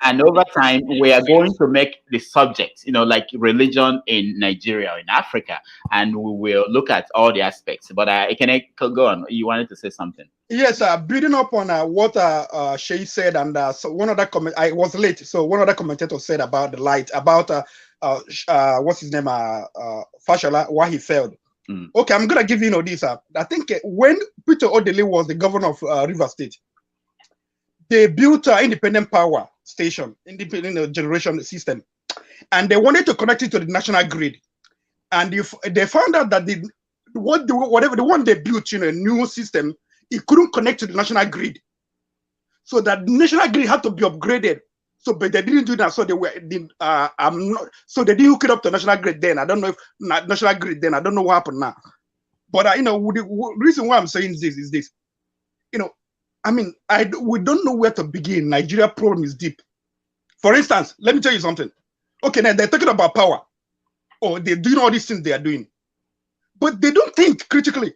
and over time, we are going to make the subject, you know, like religion in Nigeria or in Africa, and we will look at all the aspects. But Ekene, go on. You wanted to say something? Yes, building up on what Shay said, and so one other comment. I was late, so one other commentator said about the light, about what's his name, Fashola, why he failed. Okay, I'm gonna give you this. I think when Peter Odili was the governor of River State, they built an independent power station, independent generation system, and they wanted to connect it to the national grid. And if they found out that the one they built, a new system, it couldn't connect to the national grid, so that the national grid had to be upgraded. So, but they didn't do that. So they So they didn't hook it up to national grid then. I don't know if national grid then. I don't know what happened now. But the reason why I'm saying this is this. I mean, we don't know where to begin. Nigeria problem is deep. For instance, let me tell you something. Okay, now they're talking about power, or they're doing all these things they are doing, but they don't think critically.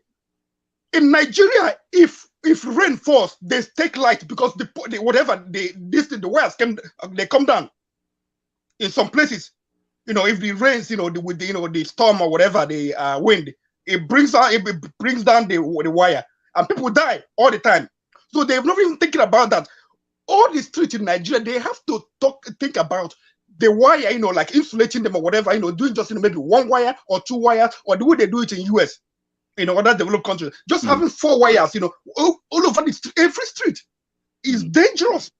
In Nigeria, if rain falls, they take light because the wires they come down. In some places, if it rains, with the storm or whatever, the wind, it brings down the wire, and people die all the time. So they've not even thinking about that. All the streets in Nigeria, they have to think about the wire, like insulating them or whatever, doing just maybe one wire or two wires, or the way they do it in US. Other developed countries, just having 4 wires, all over every street is dangerous.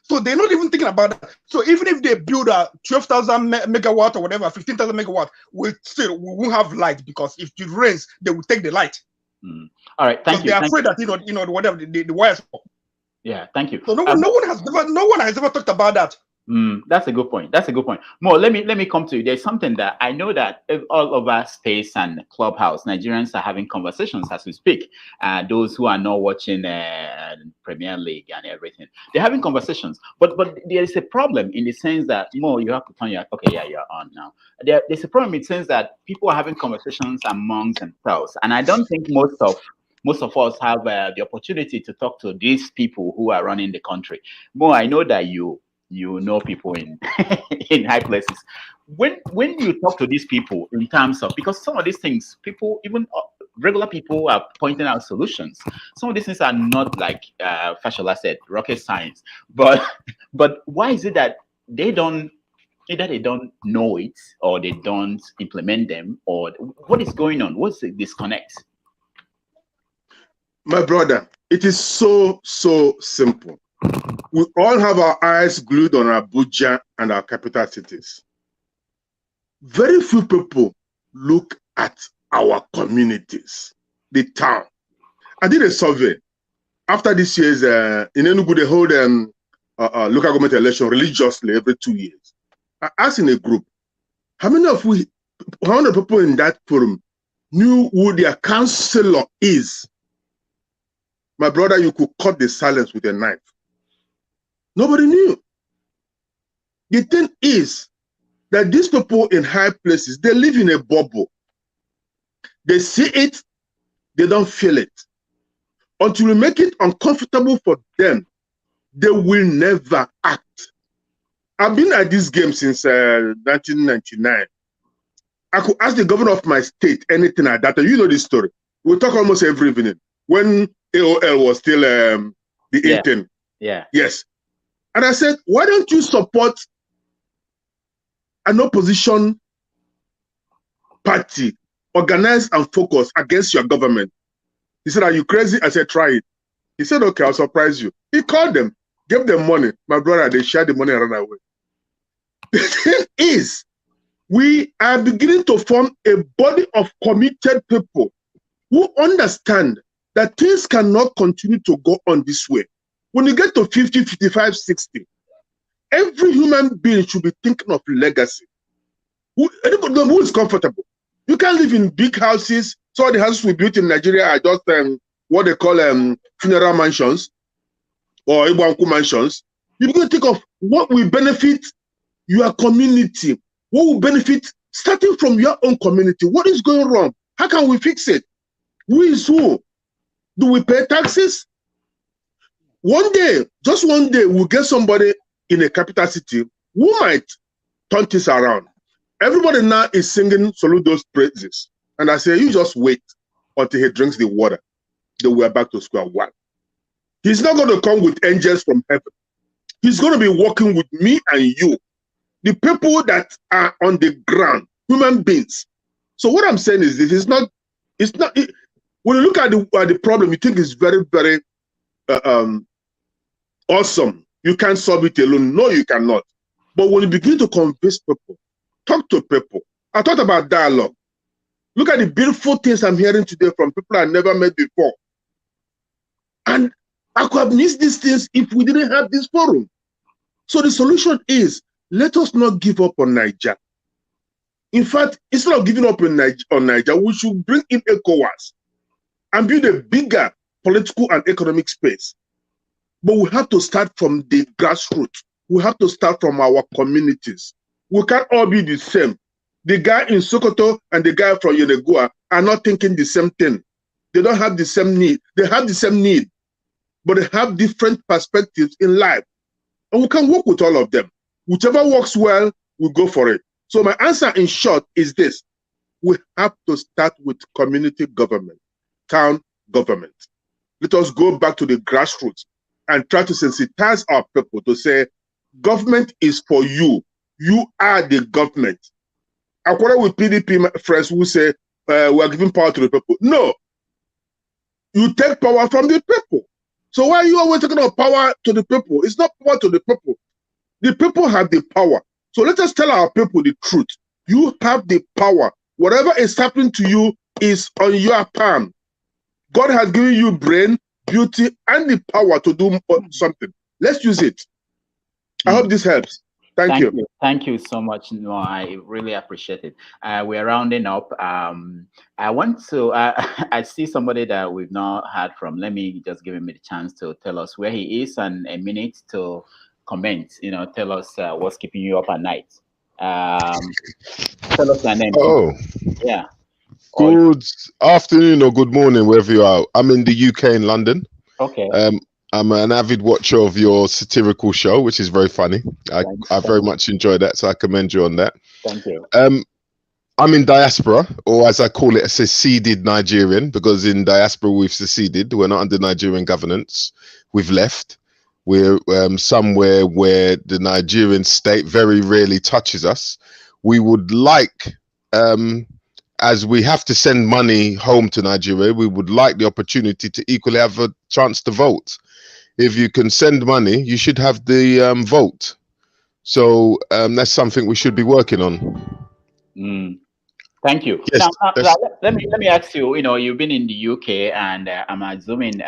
So they're not even thinking about that. So even if they build a 12,000 megawatt or whatever, 15,000 megawatt, we won't have light, because if it rains, they will take the light. All right, thank you. They're afraid that whatever the wires. Yeah, thank you. So no one has ever talked about that. That's a good point. Mo, let me come to you. There's something that I know that all over Space and Clubhouse, Nigerians are having conversations as we speak. Those who are not watching Premier League and everything, they're having conversations. But there is a problem in the sense that, Mo, you have to turn your you're on now. There's a problem in the sense that people are having conversations amongst themselves, and I don't think most of us have the opportunity to talk to these people who are running the country. Mo, I know that you know people in in high places. When you talk to these people in terms of, because some of these things, people, even regular people, are pointing out solutions. Some of these things are not, like Fashola said, rocket science. But why is it that either they don't know it, or they don't implement them, or what is going on? What's the disconnect? My brother, it is so simple. We all have our eyes glued on Abuja and our capital cities. Very few people look at our communities, the town. I did a survey after this year's in Enugu. They hold local government election religiously every 2 years. I asked in a group, how many people in that forum knew who their councillor is? My brother, you could cut the silence with a knife. Nobody knew. The thing is that these people in high places, they live in a bubble. They see it, they don't feel it. Until we make it uncomfortable for them, they will never act. I've been at this game since 1999. I could ask the governor of my state anything like that. You know this story. We talk almost every evening. When AOL was still the intern. Yeah. Yes. And I said, why don't you support an opposition party organize and focus against your government. He said, are you crazy? I said, try it. He said, okay, I'll surprise you. He called them, gave them money. My brother, they shared the money and ran away. The thing is, we are beginning to form a body of committed people who understand that things cannot continue to go on this way. When you get to 50, 55, 60, every human being should be thinking of legacy. Who is comfortable? You can't live in big houses. So the houses we built in Nigeria are just what they call funeral mansions or Ibanku mansions. You begin to think of what will benefit your community. What will benefit starting from your own community? What is going wrong? How can we fix it? Who is who? Do we pay taxes? One day, just one day, we'll get somebody in a capital city who might turn this around. Everybody now is singing Soludo's praises. And I say, you just wait until he drinks the water. Then we are back to square one. He's not going to come with angels from heaven. He's going to be working with me and you. The people that are on the ground, human beings. So what I'm saying is this, when you look at the problem, you think it's very, very awesome. You can't solve it alone. No, you cannot. But when you begin to convince people, talk to people. I thought about dialogue. Look at the beautiful things I'm hearing today from people I never met before. And I could have missed these things if we didn't have this forum. So the solution is, let us not give up on Nigeria. In fact, instead of giving up on Nigeria, we should bring in ECOWAS and build a bigger political and economic space. But we have to start from the grassroots. We have to start from our communities. We can't all be the same. The guy in Sokoto and the guy from Yenagoa are not thinking the same thing. They don't have the same need. They have the same need, but they have different perspectives in life. And we can work with all of them. Whichever works well, we go for it. So my answer in short is this. We have to start with community government, town government. Let us go back to the grassroots and try to sensitize our people to say, government is for you. You are the government. I quarrel with PDP friends who say, we are giving power to the people. No. You take power from the people. So why are you always taking power to the people? It's not power to the people. The people have the power. So let us tell our people the truth. You have the power. Whatever is happening to you is on your palm. God has given you brain, beauty, and the power to do something. Let's use it. I hope this helps. Thank you. Thank you so much. No, I really appreciate it. We're rounding up. I want to, I see somebody that we've not heard from. Let me just give him the chance to tell us where he is and a minute to comment, tell us what's keeping you up at night. Tell us your name. Oh, yeah. Good afternoon or good morning, wherever you are. I'm in the UK in London. Okay. I'm an avid watcher of your satirical show, which is very funny. I very much enjoy that, so I commend you on that. Thank you. I'm in diaspora, or as I call it, a seceded Nigerian, because in diaspora we've seceded. We're not under Nigerian governance. We've left. We're somewhere where the Nigerian state very rarely touches us. We would like, as we have to send money home to Nigeria, we would like the opportunity to equally have a chance to vote. If you can send money, you should have the vote. So that's something we should be working on. Thank you. Yes, now, let me ask you. You've been in the UK, and I'm assuming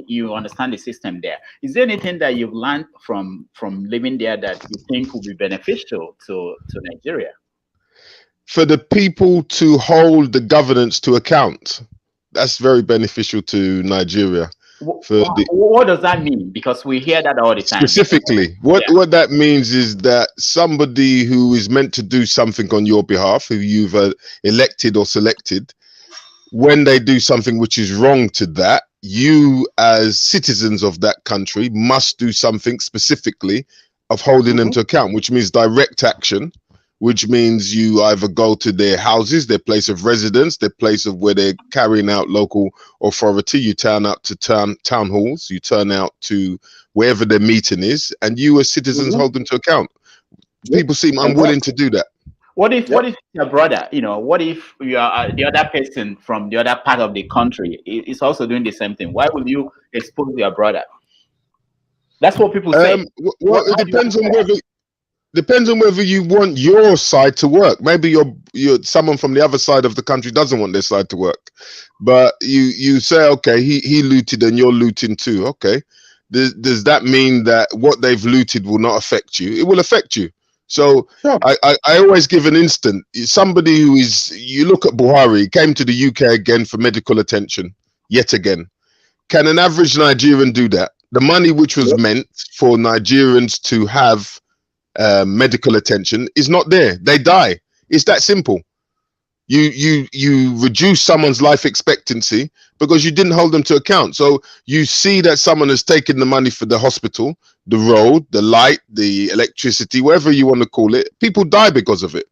you understand the system there. Is there anything that you've learned from living there that you think will be beneficial to Nigeria? For the people to hold the governance to account, that's very beneficial to Nigeria. What does that mean? Because we hear that all the time. Specifically, what that means is that somebody who is meant to do something on your behalf, who you've elected or selected, when they do something which is wrong to that, you as citizens of that country must do something specifically of holding them to account, which means direct action, which means you either go to their houses, their place of residence, their place of where they're carrying out local authority. You turn out to town halls, you turn out to wherever their meeting is, and you as citizens hold them to account. People seem unwilling to do that. What if your brother, what if you are the other person from the other part of the country is also doing the same thing? Why will you expose your brother? That's what people say. Well, it depends on whether you want your side to work. Maybe you're someone from the other side of the country doesn't want their side to work, but you say, okay, he looted and you're looting too. Okay, does that mean that what they've looted will not affect you? It will affect you. So sure. I always give an instant. Somebody who you look at Buhari, came to the UK again for medical attention yet again. Can an average Nigerian do that? The money which was meant for Nigerians to have medical attention is not there. They die. It's that simple. You reduce someone's life expectancy because you didn't hold them to account. So you see that someone has taken the money for the hospital, the road, the light, the electricity, whatever you want to call it. People die because of it.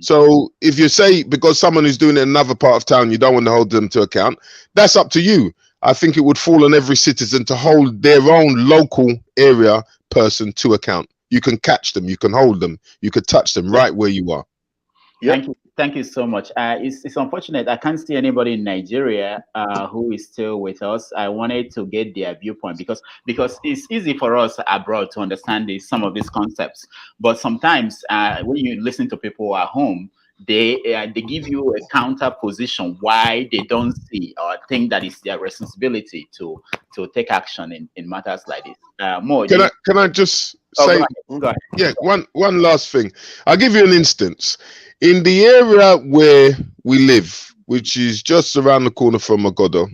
So if you say because someone who's doing it in another part of town, you don't want to hold them to account, that's up to you. I think it would fall on every citizen to hold their own local area person to account. You can catch them, you can hold them, you could touch them right where you are. Thank you so much. It's unfortunate I can't see anybody in Nigeria who is still with us. I wanted to get their viewpoint because it's easy for us abroad to understand some of these concepts. But sometimes when you listen to people at home, they give you a counter position why they don't see or think that it's their responsibility to take action in matters like this. Can I just say, go ahead. Yeah, one last thing. I'll give you an instance. In the area where we live, which is just around the corner from Magodo,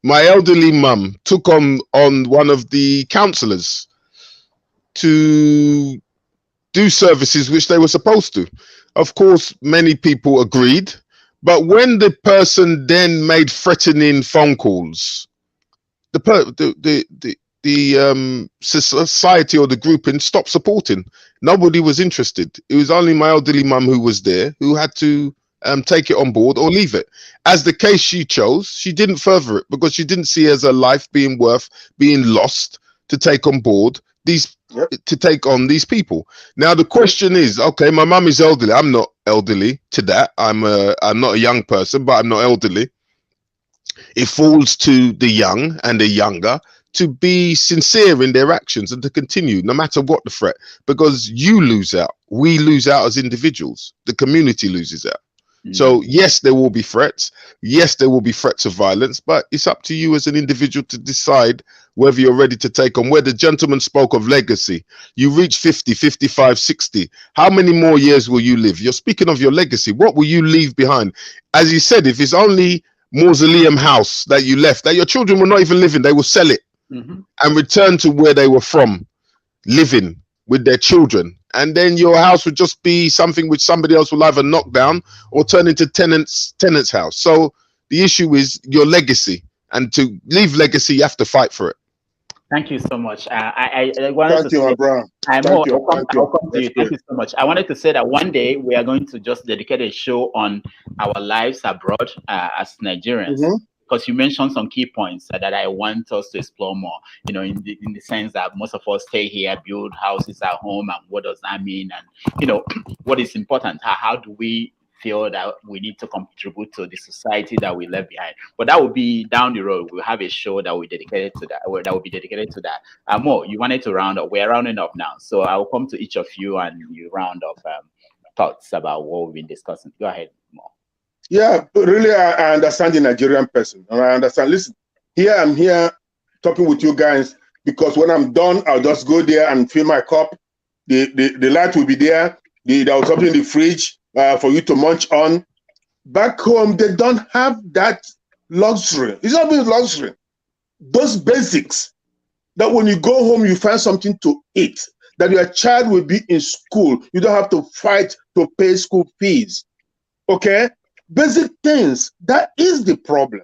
my elderly mum took on one of the councillors to do services which they were supposed to. Of course, many people agreed, but when the person then made threatening phone calls, the society or the grouping stopped supporting. Nobody was interested. It was only my elderly mum who was there, who had to take it on board or leave it. As the case she chose, she didn't further it because she didn't see as her life being worth being lost to take on board to take on these people. Now the question is, okay, my mum is elderly. I'm not elderly to that. I'm not a young person, but I'm not elderly. It falls to the young and the younger to be sincere in their actions and to continue no matter what the threat, because you lose out. We lose out as individuals. The community loses out. So yes, there will be threats. Yes, there will be threats of violence, but it's up to you as an individual to decide whether you're ready to take on. Where the gentleman spoke of legacy, you reach 50, 55, 60. How many more years will you live? You're speaking of your legacy. What will you leave behind? As you said, if it's only mausoleum house that you left, that your children will not even live in, they will sell it and return to where they were from, living with their children. And then your house would just be something which somebody else will either knock down or turn into tenant's house. So the issue is your legacy, and to leave legacy, you have to fight for it. Thank you so much. I wanted Thank to you, say, my brother. I'll come to you. Thank you so much. I wanted to say that one day we are going to just dedicate a show on our lives abroad as Nigerians. Because you mentioned some key points that I want us to explore more, in the sense that most of us stay here, build houses at home, and what does that mean? And, what is important? How do we feel that we need to contribute to the society that we left behind? But that will be down the road. We'll have a show that we dedicated to that, or that will be dedicated to that. Mo, you wanted to round up. We're rounding up now. So I'll come to each of you and you round up thoughts about what we've been discussing. Go ahead, Mo. Yeah, really, I understand the Nigerian person. And I understand. Listen, I'm here talking with you guys because when I'm done, I'll just go there and fill my cup. The light will be there. There was something in the fridge for you to munch on. Back home, they don't have that luxury. It's not even luxury. Those basics, that when you go home, you find something to eat, that your child will be in school. You don't have to fight to pay school fees. Okay? Basic things, that is the problem.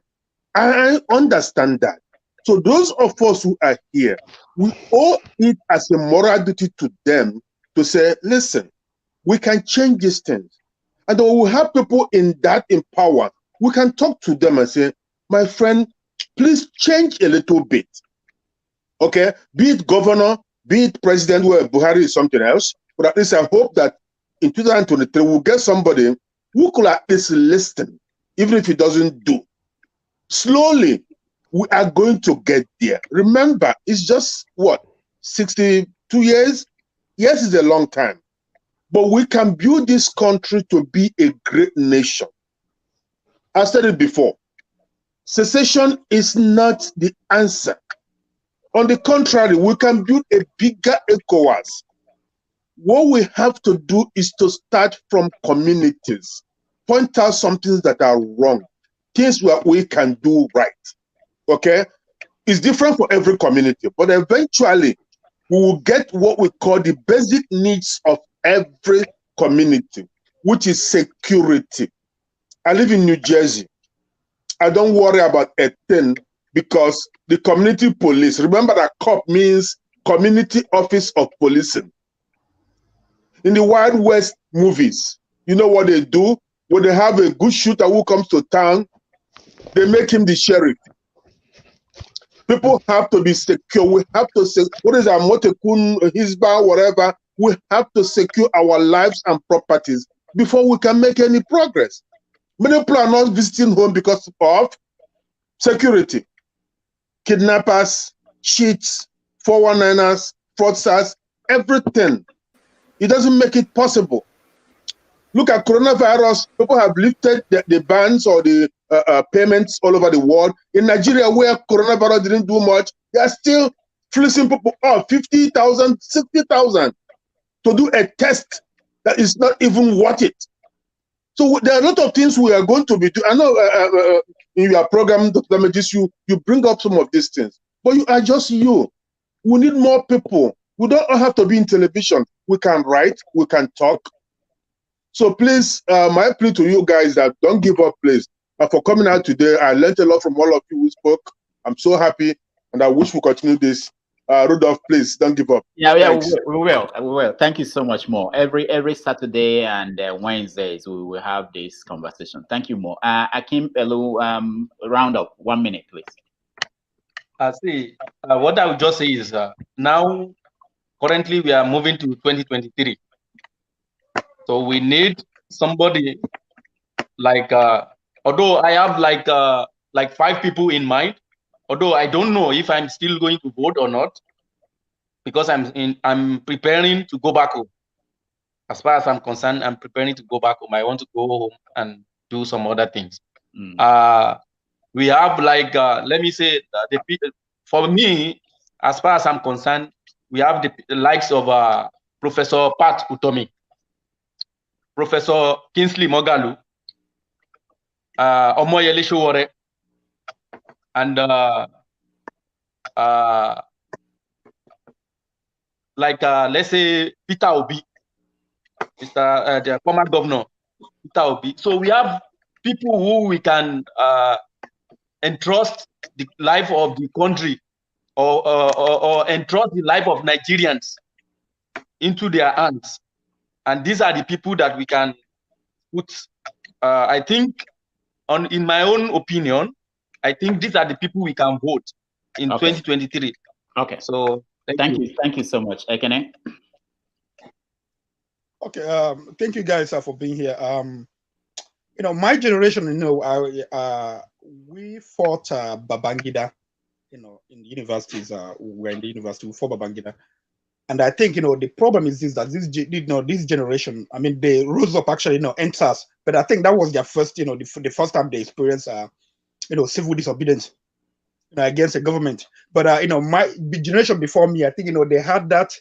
I understand that. So those of us who are here, we owe it as a moral duty to them to say, listen, we can change these things. And then we will have people in power. We can talk to them and say, my friend, please change a little bit. Okay? Be it governor, be it president, where Buhari is something else. But at least I hope that in 2023, we'll get somebody who could at least listen, even if he doesn't do. Slowly, we are going to get there. Remember, it's just what, 62 years? Yes, it's a long time. But we can build this country to be a great nation. I said it before. Secession is not the answer. On the contrary, we can build a bigger ECOWAS. What we have to do is to start from communities, point out some things that are wrong, things that we can do right. Okay? It's different for every community, but eventually we will get what we call the basic needs of every community, which is security. I live in New Jersey. I don't worry about a thing because the community police, remember that COP means Community Office of Policing. In the Wild West movies, you know what they do? When they have a good shooter who comes to town, they make him the sheriff. People have to be secure. We have to say, what is our Motekun, Hisba, whatever? We have to secure our lives and properties before we can make any progress. Many people are not visiting home because of security. Kidnappers, cheats, 419ers, fraudsters, everything. It doesn't make it possible. Look at coronavirus. People have lifted the bans or the payments all over the world. In Nigeria, where coronavirus didn't do much, they are still fleecing people off 50,000, 60,000 to do a test that is not even worth it. So there are a lot of things we are going to be doing. I know in your program, Dr. Magis, you bring up some of these things, but you are just you. We need more people. We don't all have to be in television. We can write, we can talk. So please, my plea to you guys that don't give up, please. For coming out today, I learned a lot from all of you who spoke. I'm so happy, and I wish we continue this. Rudolph, please don't give up. Yeah, we will. Thank you so much, Mo. Every Saturday and Wednesdays we will have this conversation. Thank you, Mo. Akim Elu, round up 1 minute, please. See, what I would just say is now, currently we are moving to 2023. So we need somebody like, although I have like 5 people in mind, although I don't know if I'm still going to vote or not, because I'm preparing to go back home. As far as I'm concerned, I'm preparing to go back home. I want to go home and do some other things. We have like, let me say, for me, as far as I'm concerned, we have the likes of Professor Pat Utomi, Professor Kingsley Mogalu, Omoyele Sowore, and let's say Peter Obi, the former governor, Peter Obi. So we have people who we can entrust the life of the country or entrust the life of Nigerians into their hands. And these are the people that we can put, I think, in my own opinion, I think these are the people we can vote in 2023. Okay. So thank you so much. Ekene? Okay. Thank you guys for being here. You know, my generation, you know, we fought Babangida, you know, in the universities. We were in the university, we fought Babangida. And I think, you know, the problem is this, that this generation, I mean, they rose up actually, you know, enters, but I think that was their first, you know, the first time they experienced, you know, civil disobedience, you know, against the government. But, you know, the generation before me, I think, you know, they had that,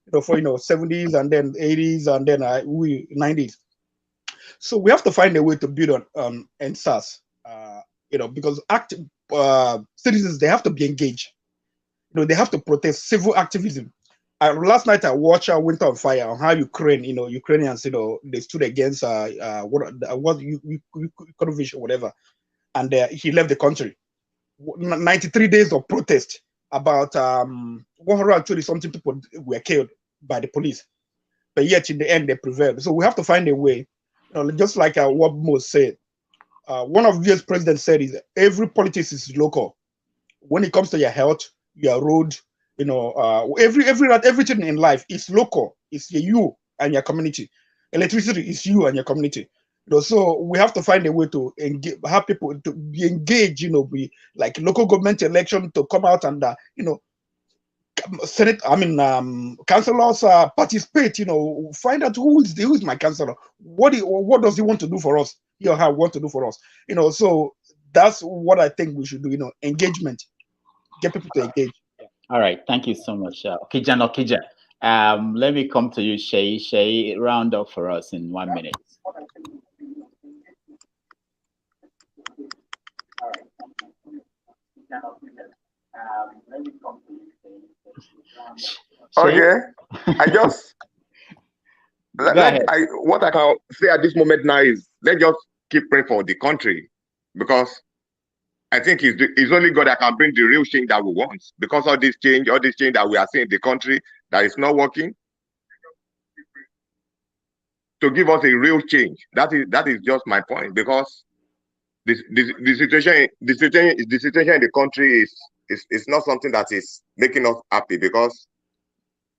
you know, for, you know, 70s and then 80s and then 90s. So we have to find a way to build on NSAS, you know, because citizens, they have to be engaged. You know, they have to protest civil activism. Last night I watched Winter on Fire on how Ukraine, you know, Ukrainians, you know, they stood against Yanukovych or whatever, and he left the country. 93 days of protest. About 120 something people were killed by the police, but yet in the end they prevailed. So we have to find a way, you know, just like what Mo said. One of the US presidents said is every politics is local. When it comes to your health, your road, you know, everything in life is local. It's you and your community. Electricity is you and your community. So we have to find a way to engage, have people to be engaged. Be like local government election to come out and Senate, councillors participate. Find out who is my councillor. What does he want to do for us? He or her want to do for us. So that's what I think we should do. Engagement, get people to engage. All right, thank you so much, Okija. Let me come to you, Shay. Shay, round up for us in 1 minute. Okay, what I can say at this moment now is let's just keep praying for the country, because I think it's only God that can bring the real change that we want. Because all this change that we are seeing in the country that is not working, to give us a real change. That is just my point. Because the situation in the country is not something that is making us happy, because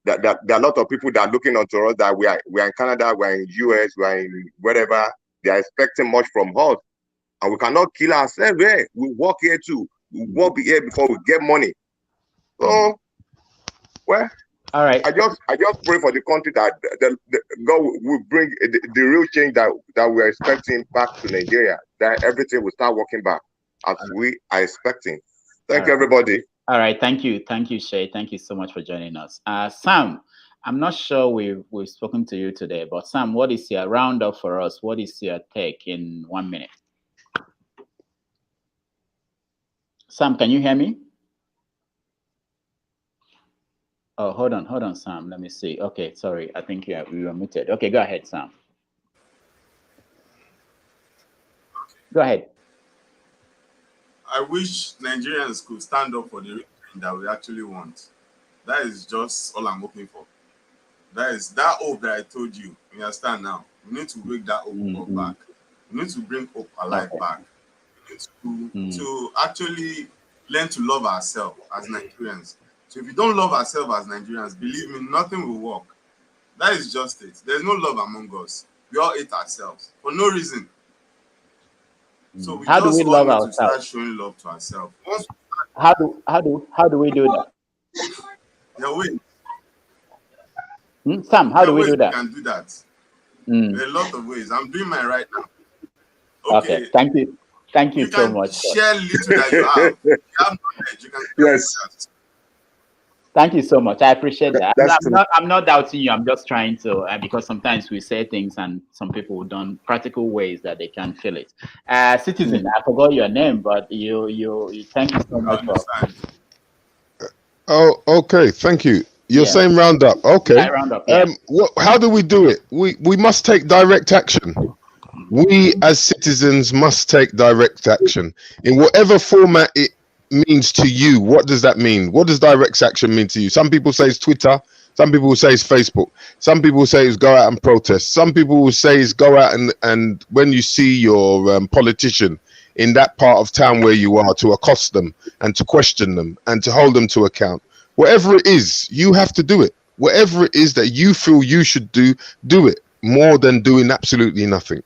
there are a lot of people that are looking onto us, that we are in Canada, we are in US, we are in wherever. They are expecting much from us, and we cannot kill ourselves here. We work here too. We won't be here before we get money. So, well, all right. I just pray for the country that God will bring the real change that we're expecting back to Nigeria. That everything will start working back as we are expecting. Thank you, everybody. All right, thank you, Shay. Thank you so much for joining us. Sam, I'm not sure we've spoken to you today, but Sam, what is your roundup for us? What is your take in 1 minute? Sam, can you hear me? Oh, hold on, Sam. Let me see. Okay, sorry. I think we were muted. Okay, go ahead, Sam. Go ahead. I wish Nigerians could stand up for the thing that we actually want. That is just all I'm hoping for. That is that hope that I told you. You understand now? We need to wake that hope up back. We need to bring hope alive back. We need to actually learn to love ourselves as Nigerians. So if you don't love ourselves as Nigerians, believe me, nothing will work. That is just it. There's no love among us. We all hate ourselves for no reason. So we how do we love ourselves? To start ourselves? showing love to ourselves. How do we do that? Yeah, wait. Sam, how do we do that? We can do that. There are a lot of ways. I'm doing mine right now. Okay, thank you. Thank you so much. Share little that you have. You have knowledge. You can yes. Thank you so much. I appreciate that. I'm not doubting you. I'm just trying to, because sometimes we say things and some people don't practical ways that they can feel it. Citizen, I forgot your name, but you thank you so much for. Oh, okay. Thank you. You're saying roundup. Okay. Yeah, roundup. Yeah. How do we do it? We must take direct action. We as citizens must take direct action in whatever format it means to you. What does that mean? What does direct action mean to you? Some people say it's Twitter. Some people will say it's Facebook. Some people will say it's go out and protest. Some people will say it's go out and when you see your politician in that part of town where you are, to accost them and to question them and to hold them to account. Whatever it is, you have to do it. Whatever it is that you feel you should do it more than doing absolutely nothing.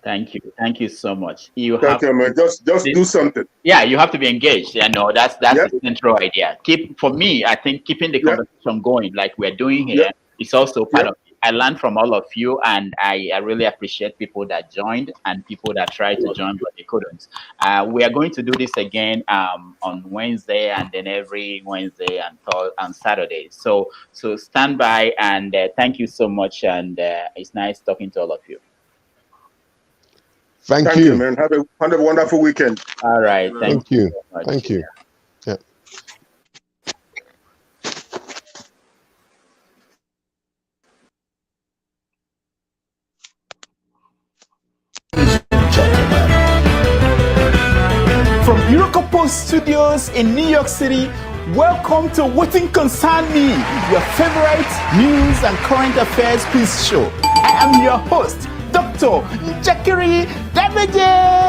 Thank you so much. Thank you, man. Just do something. Yeah, you have to be engaged. Yeah, no, that's the central idea. For me, I think keeping the conversation going like we're doing here is also part of it. I learned from all of you, and I really appreciate people that joined and people that tried to join but they couldn't. We are going to do this again on Wednesday, and then every Wednesday and Saturday. So stand by, and thank you so much, and it's nice talking to all of you. Thank you, man. Have a wonderful weekend. All right. Thank you. So much. Thank you. Yeah. From Eurocopo Studios in New York City, welcome to What Concern Me, your favorite news and current affairs quiz show. I am your host, Dr. Jakiri Damaje.